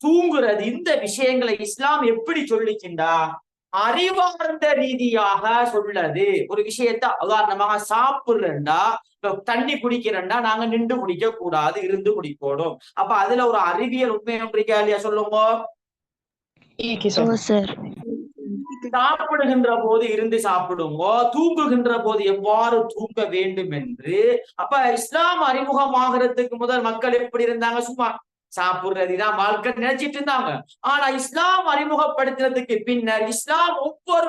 தூங்குறது இந்த விஷயங்களை இஸ்லாம் எப்படி சொல்லிக்கின்றா அறிவார்ந்த ரீதியாக சொல்லது. ஒரு விஷயத்த உதாரணமாக சாப்பிடுறா தண்ணி குடிக்கிறேன்டா நாங்க நின்று குடிக்க கூடாது, இருந்து குடிக்கணும். அப்ப அதுல ஒரு அறிவியல் உண்மை இருக்கா இல்லையா சொல்லுங்க. சாப்பிடுகின்ற போது இருந்து சாப்பிடுங்கோ, தூங்குகின்ற போது எவ்வாறு தூங்க வேண்டும் என்று. அப்ப இஸ்லாம் அறிமுகமாகிறதுக்கு முதல் மக்கள் எப்படி இருந்தாங்க? சும்மா சாப்பிடுறதுதான் வாழ்க்கை நினைச்சிட்டு இருந்தாங்க. ஆனா இஸ்லாம் அறிமுகப்படுத்துறதுக்கு பின்னர் இஸ்லாம் ஒவ்வொரு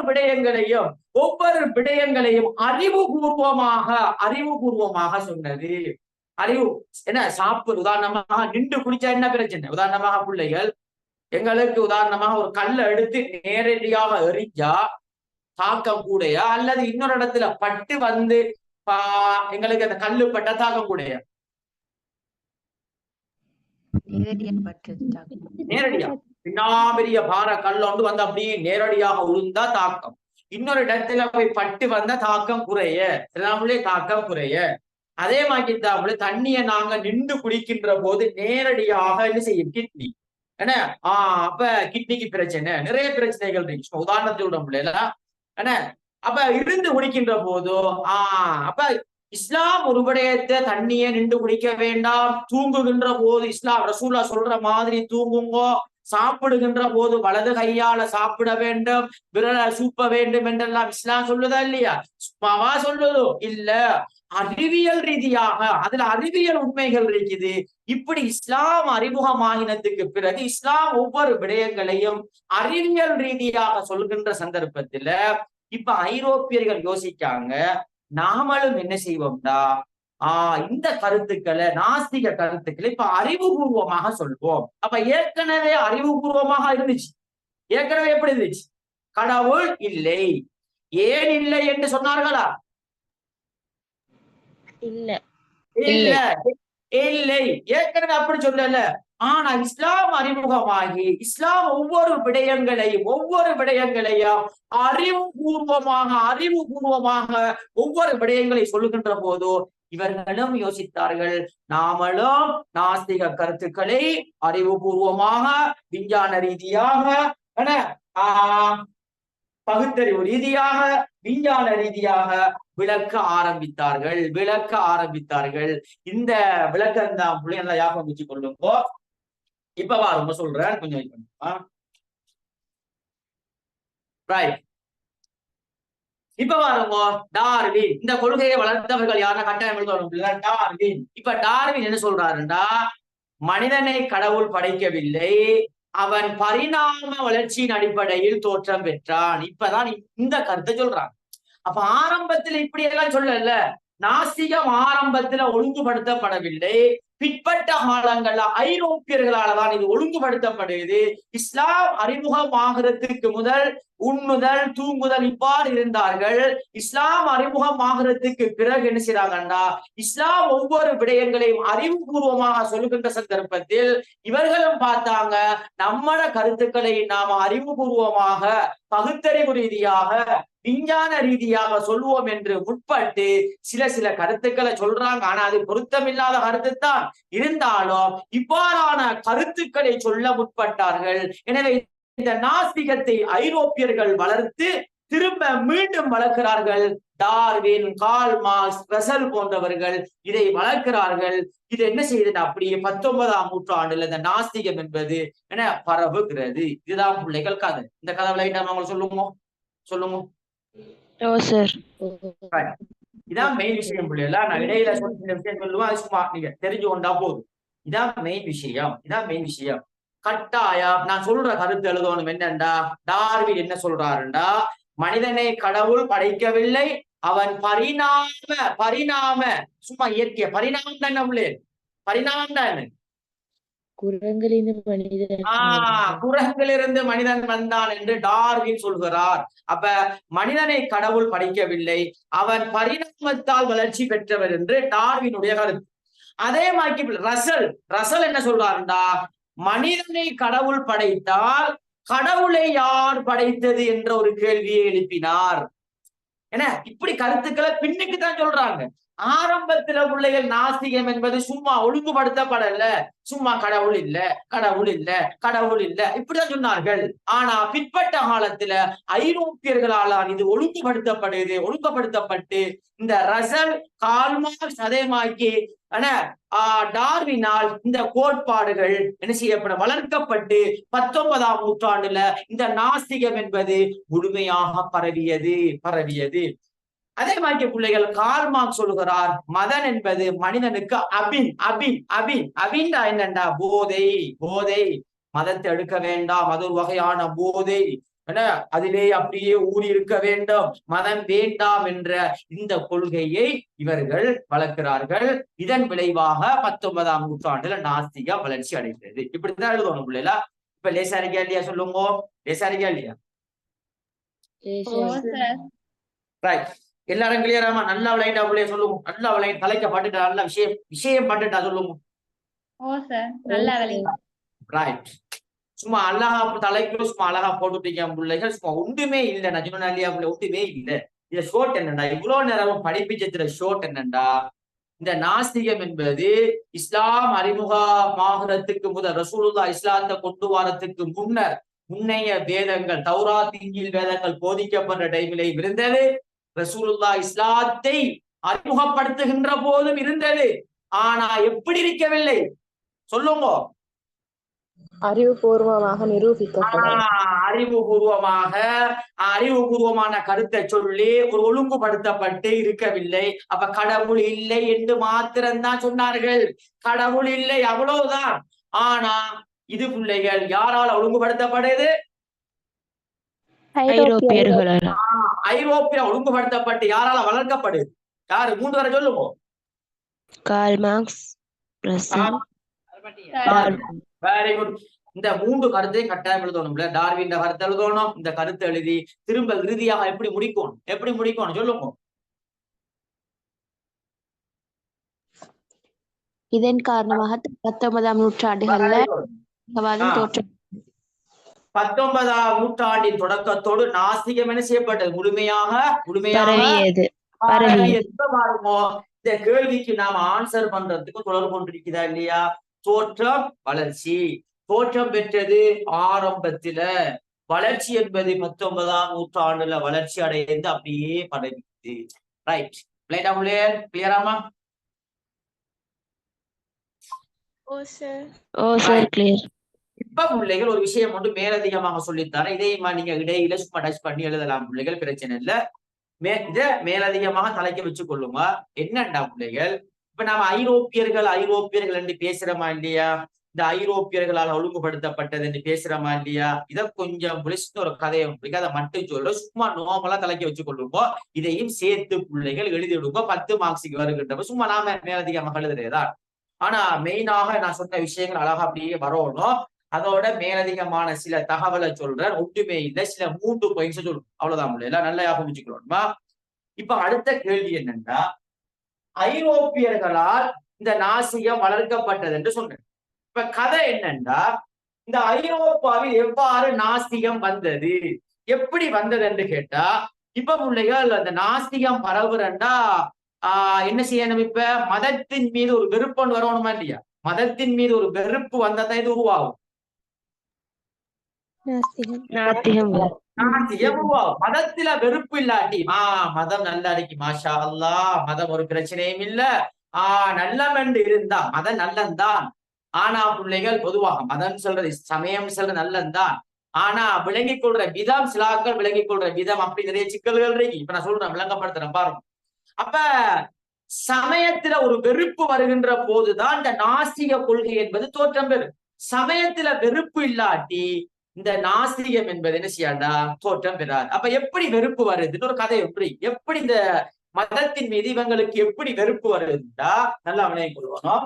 விடயங்களையும் அறிவுபூர்வமாக சொன்னது. அறிவு என்ன சாப்பிடு உதாரணமாக நின்று குடிச்சா என்ன பிரச்சனை? உதாரணமாக பிள்ளைகள் எங்களுக்கு உதாரணமாக ஒரு கல்லை எடுத்து நேரடியாக எரிஞ்சா தாக்கம் கூடையா அல்லது இன்னொரு இடத்துல பட்டு வந்து எங்களுக்கு அந்த கல்லு பட்ட தாக்கம் கூடையா? நேரடியா பெரிய பாறை கல்லொண்டு வந்து அப்படியே நேரடியாக உளுந்தா தாக்கம், இன்னொரு இடத்துல போய் பட்டு வந்தா தாக்கம் குறைய. அதே மாதிரி தான் தண்ணியை நாங்க நின்று குடிக்கின்ற போது நேரடியாக என்ன செய்யும் கிட்னி என்ன அப்ப கிட்னிக்கு பிரச்சனை, நிறைய பிரச்சனைகள் இருக்கு. உதாரணத்தோட முடியல என்ன அப்ப இருந்து குடிக்கின்ற போதோ அப்ப இஸ்லாம் ஒரு விடயத்தை தண்ணியை நின்று குடிக்க வேண்டாம், தூங்குகின்ற போது இஸ்லாம் ரசூலா சொல்ற மாதிரி தூங்குங்கோ, சாப்பிடுகின்ற போது வலது கையால சாப்பிட வேண்டும், விரல சூப்ப வேண்டும் என்றெல்லாம் இஸ்லாம் சொல்லுதா இல்லையா? சும்மாவா சொல்லுதோ இல்ல, அறிவியல் ரீதியாக அதுல அறிவியல் உண்மைகள் இருக்குது. இப்படி இஸ்லாம் அறிமுகமாகினத்துக்கு பிறகு இஸ்லாம் ஒவ்வொரு விடயங்களையும் அறிவியல் ரீதியாக சொல்கின்ற சந்தர்ப்பத்துல இப்ப ஐரோப்பியர்கள் யோசிக்காங்க, நாமளும் என்ன செய்வோம்டா இந்த கருத்துக்களை நாஸ்திக கருத்துக்களை இப்ப அறிவுபூர்வமாக சொல்வோம். அப்ப ஏற்கனவே அறிவுபூர்வமாக இருந்துச்சு. ஏற்கனவே எப்படி இருந்துச்சு? கடவுள் இல்லை. ஏன் இல்லை என்று சொன்னார்களா? இல்லை, ஏற்கனவே அப்படி சொல்லல. ஆனா இஸ்லாம் அறிமுகமாகி இஸ்லாம் ஒவ்வொரு விடயங்களையும் அறிவுபூர்வமாக ஒவ்வொரு விடயங்களை சொல்லுகின்ற போதோ இவர்களும் யோசித்தார்கள், நாமளும் நாஸ்திக கருத்துக்களை அறிவுபூர்வமாக விஞ்ஞான ரீதியாக பகுத்தறிவு ரீதியாக விஞ்ஞான ரீதியாக விளக்க ஆரம்பித்தார்கள். இந்த விளக்கம் தான் பிள்ளைங்கள யாகம் வச்சு கொள்ளுங்கோ. இப்பவா ரொம்ப சொல்றேன், கொஞ்சம் ரைட். இப்ப பாருங்க, டார்வின் இந்த கொள்கையை வளர்த்தவர்கள் யாருன்னா கட்டாயம் எழுதணும். டார்வின். இப்ப டார்வின் என்ன சொல்றாருண்டா, மனிதனை கடவுள் படைக்கவில்லை, அவன் பரிணாம வளர்ச்சியின் அடிப்படையில் தோற்றம் பெற்றான். இப்பதான் இந்த கருத்தை சொல்றான். அப்ப ஆரம்பத்துல இப்படி எல்லாம் சொல்லல. நாஸ்திகம் ஆரம்பத்துல ஒழுங்குபடுத்தப்படவில்லை, பிற்பட்ட காலங்கள்ல ஐரோப்பியர்களாலதான் இது ஒழுங்குபடுத்தப்படுது. இஸ்லாம் அறிமுகமாகிறதுக்கு முதல் உண்ணுதல் தூங்குதல் இவ்வாறு இருந்தார்கள். இஸ்லாம் அறிமுகமாகிறதுக்கு பிறகு என்ன செய்றாங்கன்னா, இஸ்லாம் ஒவ்வொரு விடயங்களையும் அறிவுபூர்வமாக சொல்லுகின்ற சந்தர்ப்பத்தில் இவர்களும் பார்த்தாங்க, நம்மட கருத்துக்களை நாம அறிவுபூர்வமாக பகுத்தறிவு ரீதியாக விஞ்ஞான ரீதியாக சொல்லுவோம் என்று முற்பட்டு சில கருத்துக்களை சொல்றாங்க. ஆனா அது பொருத்தமில்லாத கருத்து தான். இருந்தாலும் இவ்வாறான கருத்துக்களை சொல்ல முற்பட்டார்கள். எனவே இந்த நாஸ்திகத்தை ஐரோப்பியர்கள் வளர்த்து திரும்ப மீண்டும் வளர்க்கிறார்கள். டார்வின், கார்ல் மார்க்ஸ், ரசல் போன்றவர்கள் இதை வளர்க்கிறார்கள். இது என்ன செய்யுது, அப்படியே 19ஆம் நூற்றாண்டுல இந்த நாஸ்திகம் என்பது என பரவுகிறது. இதுதான் பிள்ளைகள் கதை. இந்த கதை விளையாட்டு அவங்க சொல்லுங்க. இதான் மெயின் விஷயம் பிள்ளைகளா. நான் இடையில சொல்ல விஷயம் சொல்லுவேன், அது சும்மா நீங்க தெரிஞ்சு கொண்டா போதும். இதான் மெயின் விஷயம். கட்டாயம் நான் சொல்ற கருத்து எழுதணும். என்னண்டா, டார்வின் என்ன சொல்றாருண்டா, மனிதனை கடவுள் படைக்கவில்லை, அவன் பரிணாம சும்மா இயற்கை பரிணாமம் தான். நம்மளே பரிணாமம் தான் குரங்கிலிருந்து மனிதன் வந்தான் என்று டார்வின் சொல்கிறார். அப்ப மனிதனை கடவுள் படைக்கவில்லை, அவன் பரிணாமத்தால் வளர்ச்சி பெற்றவர் என்று டார்வினுடைய கருத்து. அதே மாதிரி ரசல் என்ன சொல்றாருண்டா, மனிதனை கடவுள் படைத்தால் கடவுளை யார் படைத்தது என்ற ஒரு கேள்வியை எழுப்பினார். என்ன இப்படி கருத்துக்களை பின்னுக்கு தான் சொல்றாங்க. ஆரம்பத்துல பிள்ளைகள் நாஸ்திகம் என்பது சும்மா ஒழுங்குபடுத்தப்படல, சும்மா கடவுள் இல்ல இப்படிதான் சொன்னார்கள். ஆனா பிற்பட்ட காலத்துல ஐரோப்பியர்களால் இது ஒழுங்குபடுத்தப்பட்டு இந்த ரசல், கார்ல் மார்க்ஸ் அதேமாக்கி டார்வினால் இந்த கோட்பாடுகள் என்ன செய்யப்பட வளர்க்கப்பட்டு 19ஆம் நூற்றாண்டுல இந்த நாஸ்திகம் என்பது முழுமையாக பரவியது. அதே மாதிரி பிள்ளைகள் கார்ல் மார்க்ஸ் சொல்லுகிறார், மதம் என்பது மனிதனுக்கு அபின் என்னண்டா போதை. மதத்தை எடுக்க வேண்டாம், அது ஒரு வகையான போதை, அதிலே அப்படியே ஊறி இருக்க வேண்டும், மதம் வேண்டாம் என்ற இந்த கொள்கையை இவர்கள் வளர்க்கிறார்கள். இதன் விளைவாக 19ஆம் நூற்றாண்டுல நாஸ்திகம் வளர்ச்சி அடைகிறது. இப்படிதான் எழுதணும் பிள்ளைகளா. இப்ப லேசா இருக்கா இல்லையா சொல்லுங்க, லேசா இருக்கா இல்லையா? ரைட், எல்லாரும் கிளியராமா? நல்லா விளையாண்டா பிள்ளைய சொல்லுங்க. நல்லா விளையாண்டு தலைக்க பாட்டுட்டா, நல்ல விஷயம் பாட்டுட்டா சொல்லுங்க. ரைட், சும்மா அழகா தலைக்கு சும்மா அழகா போட்டுட்டீங்க பிள்ளைகள். சும்மா ஒன்றுமே இல்லை. நான் சொன்ன இல்லையா பிள்ளை, ஒன்றுமே இல்லை. இந்த ஷோட் என்னண்டா, இவ்வளவு நேரம் படிப்பிச்சத்துல ஷோட் என்னண்டா, இந்த நாஸ்திகம் என்பது இஸ்லாம் அறிமுகமாகிறதுக்கு முதல், ரசூலுல்லாஹ் இஸ்லாத்தை கொண்டு வரத்துக்கு முன்னைய வேதங்கள், தௌராத், இன்ஜீல் வேதங்கள் போதிக்கப்படுற டைமிலே இருந்தது. ரசூலுல்லாஹ் இஸ்லாத்தை அறிமுகப்படுத்துகின்ற போதும் இருந்தது. ஆனா எப்படி இருக்கவில்லை சொல்லுங்க? அறிவுபூர்வமாக அறிவுபூர்வமான கருத்தை சொல்லி ஒரு ஒழுங்குபடுத்தப்பட்டு இருக்கவில்லை. அப்ப கடவுள் இல்லை என்று மாத்திரம்தான் சொன்னார்கள். கடவுள் இல்லை, அவ்வளவுதான். ஆனா இது பிள்ளைகள் யாரால ஒழுங்குபடுத்தப்படுது? ஐரோப்பிய ஒழுங்குபடுத்தப்பட்டு யாரால வளர்க்கப்படுது? யாரு? 3 வரை சொல்லுவோம். Karl Marx, Russell. Very good. இந்த 3 கருத்தையும் கட்டாயம் எழுதணும்ல. டார்வின் கருத்து எழுதணும். இந்த கருத்து எழுதி திரும்ப இறுதியாக எப்படி முடிக்கணும் சொல்லுங்க. இதன் காரணமாக 19ஆம் நூற்றாண்டுகள்ல 19ஆம் நூற்றாண்டின் தொடக்கத்தோடு நாஸ்திகம் என்ன செய்யப்பட்டது? முழுமையாக பாருங்க. இந்த கேள்விக்கு நாம ஆன்சர் பண்றதுக்கு தொடர்பு கொண்டிருக்கிறதா இல்லையா? தோற்றம், வளர்ச்சி. தோற்றம் பெற்றது ஆரம்பத்துல, வளர்ச்சி என்பது 19ஆம் நூற்றாண்டுல வளர்ச்சி அடைந்து அப்படியே பரவிது. ரைட், கிளியராமா? இப்ப பிள்ளைகள் ஒரு விஷயம் ஒன்று மேலதிகமாக சொல்லித்தார, இதையுமா நீங்க இடையில சும்மா டச் பண்ணி எழுதலாம் பிள்ளைகள், பிரச்சனை இல்லை. இத மேலதிகமாக தலைக்க வச்சு கொள்ளுங்க. என்னண்டா பிள்ளைகள், இப்ப நாம ஐரோப்பியர்கள் என்று பேசுறோமா இல்லையா? இந்த ஐரோப்பியர்களால் ஒழுங்குபடுத்தப்பட்டது என்று பேசுறோமா இல்லையா? இதை கொஞ்சம் புலிஸ்ட் ஒரு கதையை அதை மட்டும் சொல்றோம். சும்மா நோமலா தலைக்க வச்சு கொள்ளுங்க. இதையும் சேர்த்து பிள்ளைகள் எழுதி விடுங்க. 10 மார்க்ஸுக்கு வருகின்றப்ப சும்மா நாம மேலதிகமாக எழுதுறதா. ஆனா மெயினாக நான் சொன்ன விஷயங்கள் அழகா அப்படியே வரணும். அதோட மேலதிகமான சில தகவலை சொல்றேன். ஒட்டுமே இல்லை, சில 3 பாயிண்ட்ஸ் சொல்றேன். அவ்வளவுதான் முடியல, நல்லா ஞாபகம் வச்சுக்கணுமா? இப்ப அடுத்த கேள்வி என்னன்னா, ஐரோப்பியர்களால் இந்த நாசிகம் வளர்க்கப்பட்டது என்று சொன்னேன். இப்ப கதை என்னன்னா, இந்த ஐரோப்பாவில் எவ்வாறு நாஸ்திகம் வந்தது, எப்படி வந்தது என்று கேட்டா, இப்ப பிள்ளைகள் அந்த நாஸ்திகம் பரவுறண்டா என்ன செய்யணும்? இப்ப மதத்தின் மீது ஒரு வெறுப்பு வரணுமா இல்லையா? மதத்தின் மீது ஒரு வெறுப்பு வந்ததான் இது உருவாகும். நாத்திகம் உருவாகும். மதத்துல வெறுப்பு இல்லாட்டி மதம் நல்லா இருக்கு, மாஷா அல்லா, மதம் ஒரு பிரச்சனையும் இல்ல, நல்லமென்று இருந்தா மதம் நல்லந்தான். ஆனா பிள்ளைகள் பொதுவாக மதம் சொல்றது, சமயம் சொல்றது நல்லந்தான். ஆனா விளங்கிக் கொள்ற விதம், சிலாக்கள் விளங்கிக் கொள்ற விதம் அப்படி நிறைய சிக்கல்கள் இருக்கு. இப்ப நான் சொல்றேன், விளங்கப்படுத்துறேன் பாருங்க. அப்ப சமயத்துல ஒரு வெறுப்பு வருகின்ற போதுதான் இந்த நாஸ்திக கொள்கை என்பது தோற்றம் பெறும். சமயத்துல வெறுப்பு இல்லாட்டி இந்த நாஸ்திகம் என்பது என்ன செய்யாண்டா தோற்றம் பெறாது. அப்ப எப்படி வெறுப்பு வருதுன்னு ஒரு கதை. எப்படி இந்த மதத்தின் மீது இவங்களுக்கு எப்படி வெறுப்பு வருதுன்னா நல்லா விளங்கிக் கொள்வோம்.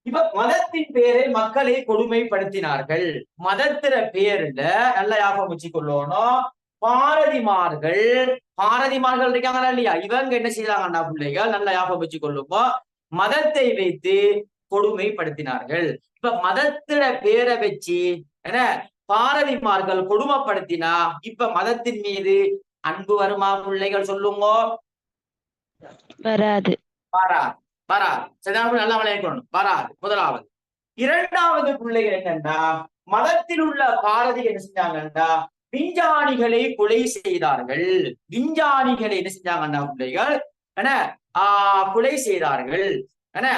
இப்ப மதத்தின் பேரை மக்களை கொடுமைப்படுத்தினார்கள். மதத்திற பேருல நல்லா ஞாபகம் வச்சு கொள்ளணும். பாரதிமார்கள் இருக்காங்களா இல்லையா? இவங்க என்ன செய்யறாங்கன்னா பிள்ளைகள் நல்லா ஞாபகம் வச்சு கொள்ளுங்க, மதத்தை வைத்து கொடுமைப்படுத்தினார்கள். இப்ப மதத்தில பேரை வச்சு என்ன பாரதிமார்கள் கொடுமைப்படுத்தினா இப்ப மதத்தின் மீது அன்பு வருமா பிள்ளைகள்? சொல்லுங்க. வராது. நல்லா விளையாடணும். வராது முதலாவது. இரண்டாவது பிள்ளைகள் என்னன்னா, மதத்தில் உள்ள பாரதி என்ன செஞ்சாங்கன்னா விஞ்ஞானிகளை கொலை செய்தார்கள். விஞ்ஞானிகளை என்ன செஞ்சாங்கன்னா பிள்ளைகள் என்ன கொலை செய்தார்கள். என்ன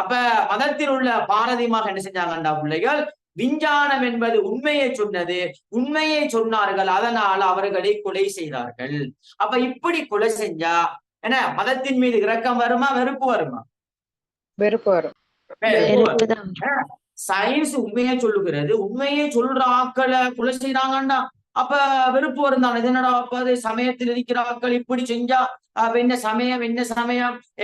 அப்ப மதத்தில் உள்ள பாரதிமாக என்ன செஞ்சாங்கன்னா பிள்ளைகள் விஞ்ஞானம் என்பது உண்மையை சொன்னது, உண்மையை சொன்னார்கள், அதனால் அவர்களை கொலை செய்தார்கள். அப்ப இப்படி கொலை செஞ்சா என்ன மதத்தின் மீது இரக்கம் வருமா, வெறுப்பு வருமா? வெறுப்பு வரும். சயின்ஸ் உண்மையை சொல்லுகிறது, உண்மையை சொல்ற ஆக்களை கொலை செய்யறாங்கண்டா அப்ப வெறுப்பு வரும் தான். என்னடா அப்ப அது சமயத்தில் இருக்கிற ஆக்கள் இப்படி செஞ்சா என்ன சமயம்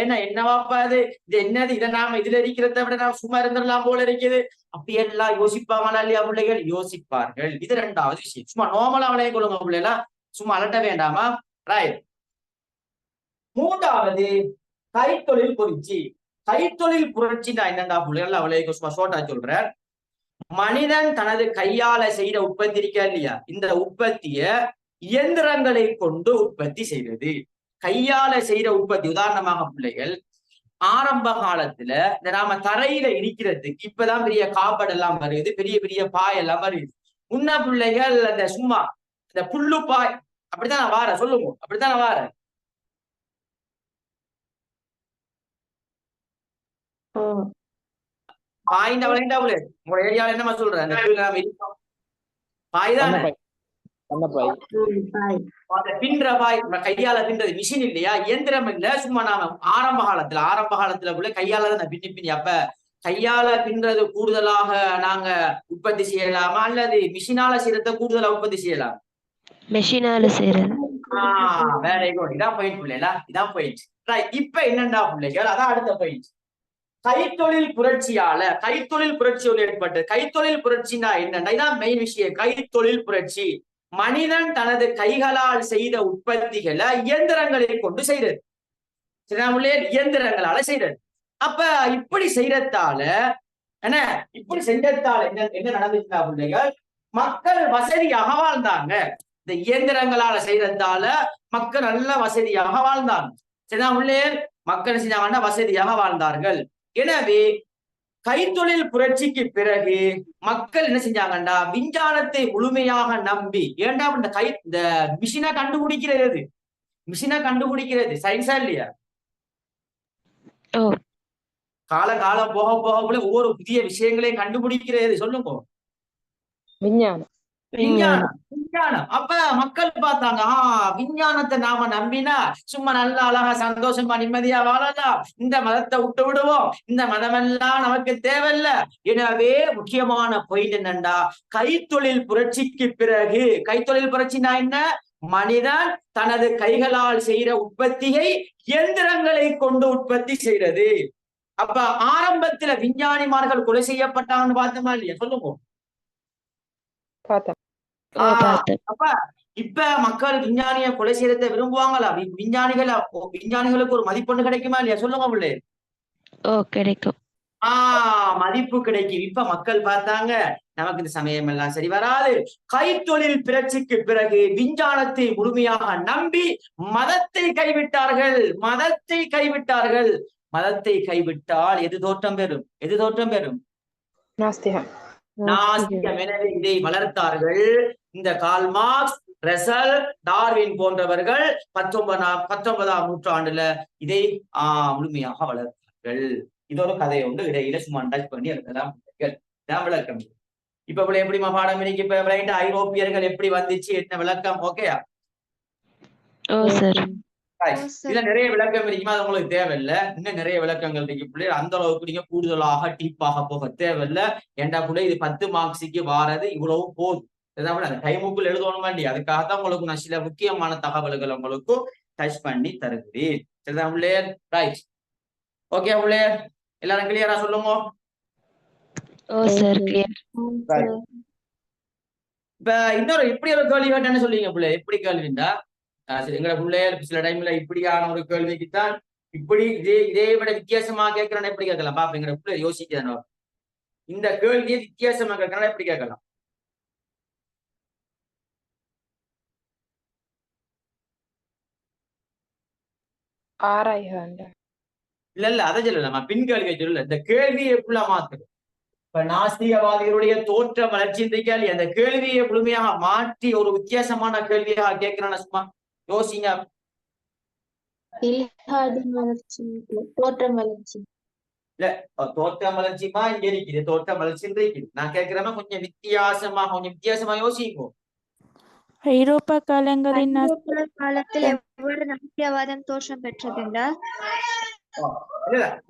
என்னவாப்பா அது, இது என்னது, இதை நாம இதுல இருக்கிறத விட நாம சும்மா இருந்துடலாம் போல இருக்குது, அப்படி எல்லாம் யோசிப்பாங்களா இல்லையா பிள்ளைகள்? யோசிப்பார்கள். இது ரெண்டாவது விஷயம். சும்மா நோமலா விளைய கொள்ளுங்க பிள்ளைகளா, சும்மா அலட்ட வேண்டாமா? ரைட். மூன்றாவது கைத்தொழில் புரட்சி. கைத்தொழில் புரட்சின்னா என்னண்டா பிள்ளைகள்? அவளை சும்மா ஷோட்டா சொல்றேன். மனிதன் தனது கையால செய்த உற்பத்தி இருக்கா இல்லையா, இந்த உற்பத்திய இயந்திரங்களை கொண்டு உற்பத்தி செய்வது. கையால செய்த உற்பத்தி, உதாரணமாக பிள்ளைகள் ஆரம்ப காலத்துல இந்த நாம தரையில இடிக்கிறதுக்கு இப்பதான் பெரிய காப்பட் எல்லாம் வருது, பெரிய பெரிய பாய் எல்லாம் வருது. முன்ன பிள்ளைகள் அந்த சும்மா இந்த புல்லு பாய் அப்படித்தான் நான் வாரேன். சொல்லுங்க, அப்படித்தான் நான் வாரேன். பாய்ந்த விளையாண்டாவுல உங்க ஏரியாவில் என்னமா சொல்றேன்? பாய் தானே பின்ற பாய், கையால பின்றது மிஷின் இல்லையா, இயந்திரம் இல்ல. சும்மா நாம ஆரம்ப காலத்துல கூட கையால தான் பின்னி. அப்ப கையால பின்றது கூடுதலாக நாங்க உற்பத்தி செய்யலாமா, அல்லது மிஷினால செய்யறத கூடுதலா உற்பத்தி செய்யலாம்? மெஷினால செய்யறது. Very good. இதான் பாயிண்ட் பிள்ளைகளா, இதான் பாயிண்ட். இப்ப என்னண்டா பிள்ளைகள், அதான் அடுத்த பாயிண்ட். கைத்தொழில் புரட்சியோடு ஏற்பட்டது. கைத்தொழில் புரட்சினா என்னன்னா, இதான் மெயின் விஷயம். கைத்தொழில் புரட்சி மனிதன் தனது கைகளால் செய்த உற்பத்திகளை இயந்திரங்களை கொண்டு செய்யறது. இயந்திரங்களால செய்யறது. அப்ப இப்படி செய்யறதால என்ன நடந்துச்சுன்னா பிள்ளைகள், மக்கள் வசதியாக வாழ்ந்தாங்க. இந்த இயந்திரங்களால செய்யறதால மக்கள் நல்ல வசதியாக வாழ்ந்தாங்க. சரிதான் உள்ளே? மக்கள் செஞ்சாங்கன்னா வசதியாக வாழ்ந்தார்கள். எனவே கைத்தொழில் புரட்சிக்கு பிறகு மக்கள் என்ன செஞ்சாங்கன்னா விஞ்ஞானத்தை முழுமையாக நம்பி, ஏண்டா இந்த மிஷினை கண்டுபிடிக்கிறது சயின்ஸா இல்லையா? காலம் போக போக ஒவ்வொரு புதிய விஷயங்களையும் கண்டுபிடிக்கிறது. சொல்லுங்க, விஞ்ஞானம். விஞ்ஞானம். விஞ்ஞானம். அப்ப மக்கள் பார்த்தாங்க, விஞ்ஞானத்தை நாம நம்பினா சும்மா நல்லா அழகா சந்தோஷமா நிம்மதியா வாழலாம், இந்த மதத்தை விட்டு விடுவோம், இந்த மதமெல்லாம் நமக்கு தேவையில்ல. எனவே முக்கியமான பாயிண்ட் என்னண்டா, கைத்தொழில் புரட்சிக்கு பிறகு, கைத்தொழில் புரட்சினா என்ன, மனிதன் தனது கைகளால் செய்யற உற்பத்தியை இயந்திரங்களை கொண்டு உற்பத்தி செய்யறது. அப்ப ஆரம்பத்துல விஞ்ஞானிமார்கள் கொலை செய்யப்பட்டாங்கன்னு பார்த்தோமா இல்லையா, சொல்லுங்க. பார்த்தோம். பார்த்தேன். அப்ப இப்ப மக்கள் விஞ்ஞானிய கொலை செய்யறத விரும்புவாங்களா? விஞ்ஞானிகளுக்கு ஒரு மதிப்பெண்ணு கிடைக்குமா இல்லையா, சொல்லுங்க பிள்ளை. கிடைக்கும். மதிப்பு கிடைக்கும். இப்ப மக்கள் பார்த்தாங்க, நமக்கு இந்த சமயம் எல்லாம் சரி வராது. கைத்தொழில் புரட்சிக்கு பிறகு விஞ்ஞானத்தை முழுமையாக நம்பி மதத்தை கைவிட்டார்கள். மதத்தை கைவிட்டால் எது தோற்றம் பெறும்? நாஸ்திகம். எனவே இதை வளர்த்தார்கள். இந்த கார்ல் மார்க்ஸ், ரசல், டார்வின் போன்றவர்கள் 19ஆம் நூற்றாண்டுல இதை முழுமையாக வளர்த்தார்கள். இது ஒரு கதை உண்டு, இடையில சும்மா டச் பண்ணி எழுதலாம் விளக்கம். இப்ப எப்படிமா பாடம் இன்னைக்கு இப்ப ஐரோப்பியர்கள் எப்படி வந்துச்சு, என்ன விளக்கம்? ஓகேயா? இதுல நிறைய விளக்கம் இருக்குமா, அது உங்களுக்கு தேவையில்லை. இன்னும் நிறைய விளக்கங்கள் இருக்கு பிள்ளை. அந்த அளவுக்கு நீங்க கூடுதலாக டீப்பாக போக தேவையில்லை. ஏண்டா பிள்ளை, இது 10 மார்க்ஸுக்கு வாரது இவ்வளவு போதும். அந்த டைமுக்குள் எழுதணும் வேண்டி, அதுக்காகத்தான் உங்களுக்கு நான் சில முக்கியமான தகவல்கள் உங்களுக்கு டச் பண்ணி தருகிறேன். சரிதான் பிள்ளை? ரைட். ஓகே பிள்ளை, எல்லாரும் கிளியரா சொல்லுங்க. இப்ப இன்னொரு இப்படி ஒரு கேள்வி கேட்டேன்னு சொல்லுவீங்க பிள்ளை. எப்படி கேள்விண்டா, எங்களை பிள்ளைகள் சில டைம்ல இப்படியான ஒரு கேள்விக்குத்தான் இப்படி இதே விட வித்தியாசமா கேட்கிறோம். எப்படி கேட்கலாம் பாப்பா, எங்களை பிள்ளை யோசிக்கணும். இந்த கேள்வியை வித்தியாசமா கேட்கறோம், எப்படி கேட்கலாம்? இல்ல அதை சொல்லலாமா, பின் கேள்வியை சொல்லல, இந்த கேள்வியை எப்படியா மாத்துறோம். இப்ப நாஸ்திகவாதிகளுடைய தோற்ற வளர்ச்சி கேள்வி, அந்த கேள்வியை முழுமையாக மாற்றி ஒரு வித்தியாசமான கேள்வியாக கேட்கிறான. சும்மா யோசிங்க. தோற்றம் வளர்ச்சி இல்ல, தோற்றம் வளர்ச்சிமா இங்க இருக்குது, தோற்றம் வளர்ச்சி இருக்குது. நான் கேட்கிறேன்னா கொஞ்சம் வித்தியாசமா யோசிக்கும். ஐரோப்பா காலங்களில் காலத்தில் எவ்வாறு நாஸ்திகவாதம் தோற்றம் பெற்றது என்றால்,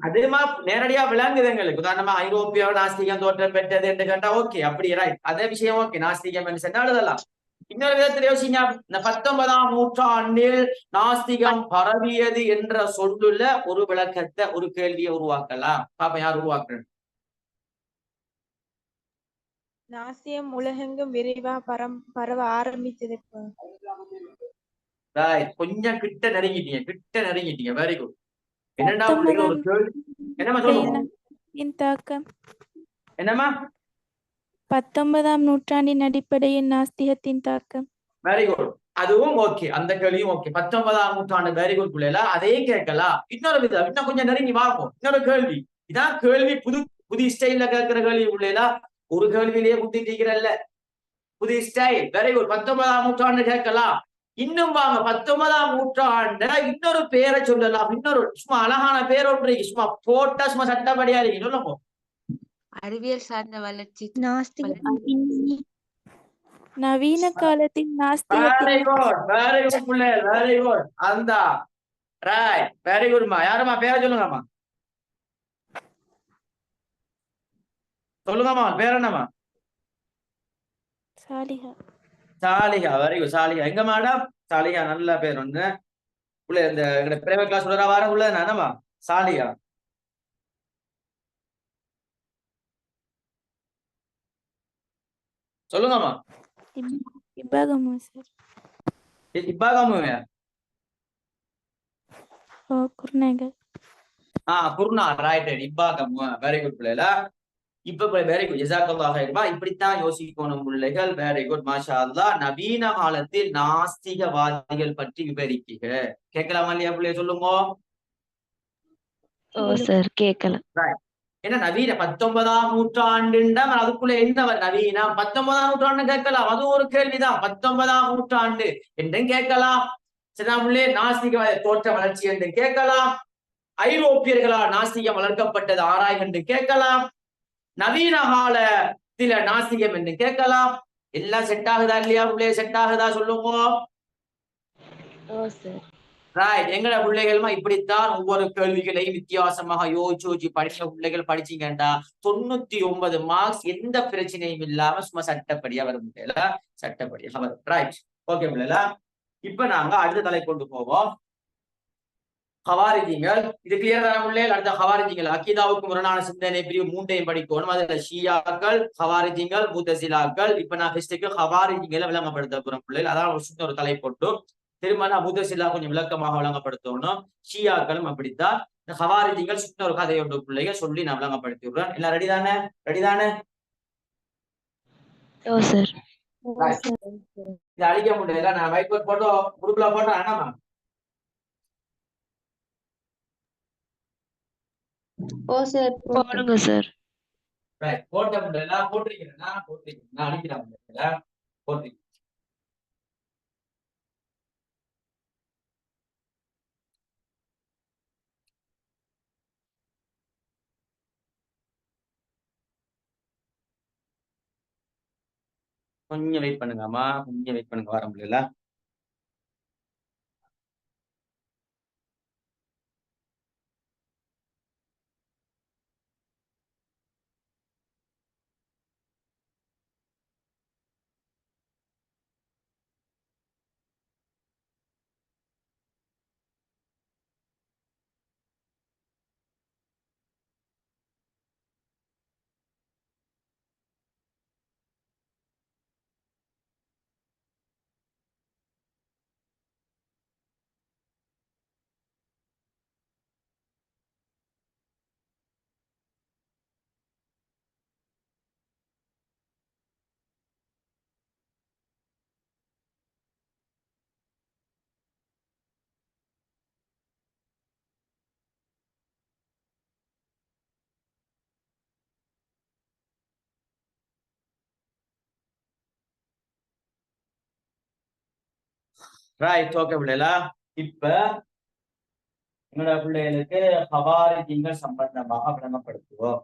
அதுமா நேரடியா விளங்குது எங்களுக்கு. உதாரணமா ஐரோப்பிய நாஸ்திகம் தோற்றம் பெற்றது என்று கேட்டா ஓகே, அப்படி ரைட், அதே விஷயம் ஓகே. நாஸ்திகம் என்று சொன்னா எழுதலாம். இன்னொரு விதத்தில் யோசிங்க, இந்த 19ஆம் நூற்றாண்டில் நாஸ்திகம் பரவியது என்ற சொல்லுல ஒரு விளக்கத்தை, ஒரு கேள்வியை உருவாக்கலாம். பாப்பா, யார் உருவாக்குறது? நாசியம் உலகெங்கும் விரைவா பரவ ஆரம்பித்தது. கொஞ்சம் கிட்ட நெருங்கிட்டீங்க. Very good. என்னடா ஒரு கேள்வி, என்னமா சொல்லுங்க. என்னமா 19ஆம் நூற்றாண்டின் அடிப்படையில் நாஸ்திகத்தின் தாக்கம். வெரி குட், அதுவும் ஓகே, அந்த கேள்வியும் ஓகே. 19ஆம் நூற்றாண்டு வெரி குட் பிள்ளைல, அதையும் கேட்கலாம். இன்னொரு விதம், இன்னும் கொஞ்சம் நெருங்கி பார்ப்போம். இன்னொரு கேள்வி, இதான் கேள்வி, புது ஸ்டைல்ல கேட்கிற கேள்வி பிள்ளைல. ஒரு கேள்வியிலேயே புத்தி தீக்கிறல்ல, புது ஸ்டைல். Very good. 19ஆம் நூற்றாண்டு கேட்கலாம். இன்னும் வாங்க, 19ஆம் நூற்றாண்ட இன்னொரு பேரை சொல்லலாம். இன்னொரு சும்மா அழகான பேர் ஒன்று, சும்மா போட்டா சும்மா சட்டப்படியா இருக்கு, சொல்லுங்க. அறிவியல் சார்ந்த வளர்ச்சி, நவீன காலத்தில் அந்த ரைட், வெரி குட்மா. யாருமா பேரை சொல்லுங்கம்மா, சொல்லுங்கம்மா, பேர் என்னம்மா? சாலிகா. Very good, Salika. எங்க மேடம்? சாலிகா, நல்ல பேர் ஒண்ணு உள்ள. இந்த பிரைவேட் கிளாஸ் உள்ள வார உள்ள என்னம்மா சாலிகா? சொல்லுங்கம்மா. குருணா, ரைட். இப்பாகம், வெரி குட் பிள்ளைல. இப்ப வெரி குட், ஜஸாக்கல்லாஹு ஹைரா. இப்படித்தான் யோசிக்கணும் பிள்ளைகள். வெரி குட், மாஷா அல்லாஹ். நவீன காலத்தில் நாஸ்திகவாதிகள் பற்றி விவரிக்க கேட்கலாமா இல்லையா பிள்ளை, சொல்லுங்க. கேட்கலாம். ஏன்னா நவீன 19ஆம் நூற்றாண்டுண்டா அதுக்குள்ள என்ன நவீனம்? 19ஆம் நூற்றாண்டு கேட்கலாம், அது ஒரு கேள்விதான். 19ஆம் நூற்றாண்டு என்றும் கேட்கலாம். சின்னே நாஸ்திகவாத தோற்ற வளர்ச்சி என்று கேட்கலாம். ஐரோப்பியர்களால் நாஸ்திகம் வளர்க்கப்பட்டது ஆராய் என்று கேட்கலாம். நவீன காலத்தில நாஸ்திகம் என்று கேட்கலாம். எல்லாம் செட் ஆகுதா இல்லையா பிள்ளைய செட் ஆகுதா சொல்லுங்க. ஓ சார். ரைட். எங்கட பிள்ளைகளுமா இப்படித்தான் ஒவ்வொரு கேள்விகளையும் வித்தியாசமாக யோசிச்சு படிச்ச பிள்ளைகள் படிச்சீங்கன்னா 99 மார்க்ஸ் எந்த பிரச்சனையும் இல்லாம சும்மா சட்டப்படியா வர முடியல. சட்டப்படியா வரும். ரைட். ஓகே பிள்ளைல. இப்ப நாங்க அடுத்த தலை கொண்டு போவோம். ஹவாரிஜிங்கள். இது கிளியரான பிள்ளைகள். அடுத்த ஹவாரிஜிங்கள் அக்கீதாவுக்கு முரணான சிந்தனை பிரிவு 3ஐயும் படிக்கணும். அதுல ஷியாக்கள், ஹவாரிஜிங்கள், முத்தசிலாக்கள். இப்ப நான் ஃபர்ஸ்ட்டுக்கு ஹவாரிஜிங்களை விளங்கப்படுத்த போறேன் பிள்ளைகள். அதான் ஒரு சின்ன ஒரு தலை போட்டு திரும்ப நான் முத்தசிலா கொஞ்சம் விளக்கமாக விளங்கப்படுத்தணும். ஷியாக்களும் அப்படித்தான். இந்த ஹவாரிஜிங்கள் சின்ன ஒரு கதையோட பிள்ளைகள் சொல்லி நான் விளங்கப்படுத்தி விடுறேன். எல்லாம் ரெடி தானே? ரெடி தானே? ஓ சார். இது அழிக்க முடியல. நான் வைட் போர்ட் போட்டோ குரூப்ல போட்டேன். ஆனாமா ஓ சார் போடுங்க சார். ரைட். போட்ட முடியல. போட்டிருக்கிறேன். நான் அழிக்கிறேன் முடியல. போட்டிருக்கேன். கொஞ்சம் வெயிட் பண்ணுங்கம்மா. கொஞ்சம் வெயிட் பண்ணுங்க. வர முடியல. ரைட். ஓகே பிள்ளைகளா. இப்ப என்னோட பிள்ளைகளுக்கு ஹவாரிஜிங்கள் சம்பந்தமாக விளங்கப்படுத்துவோம்.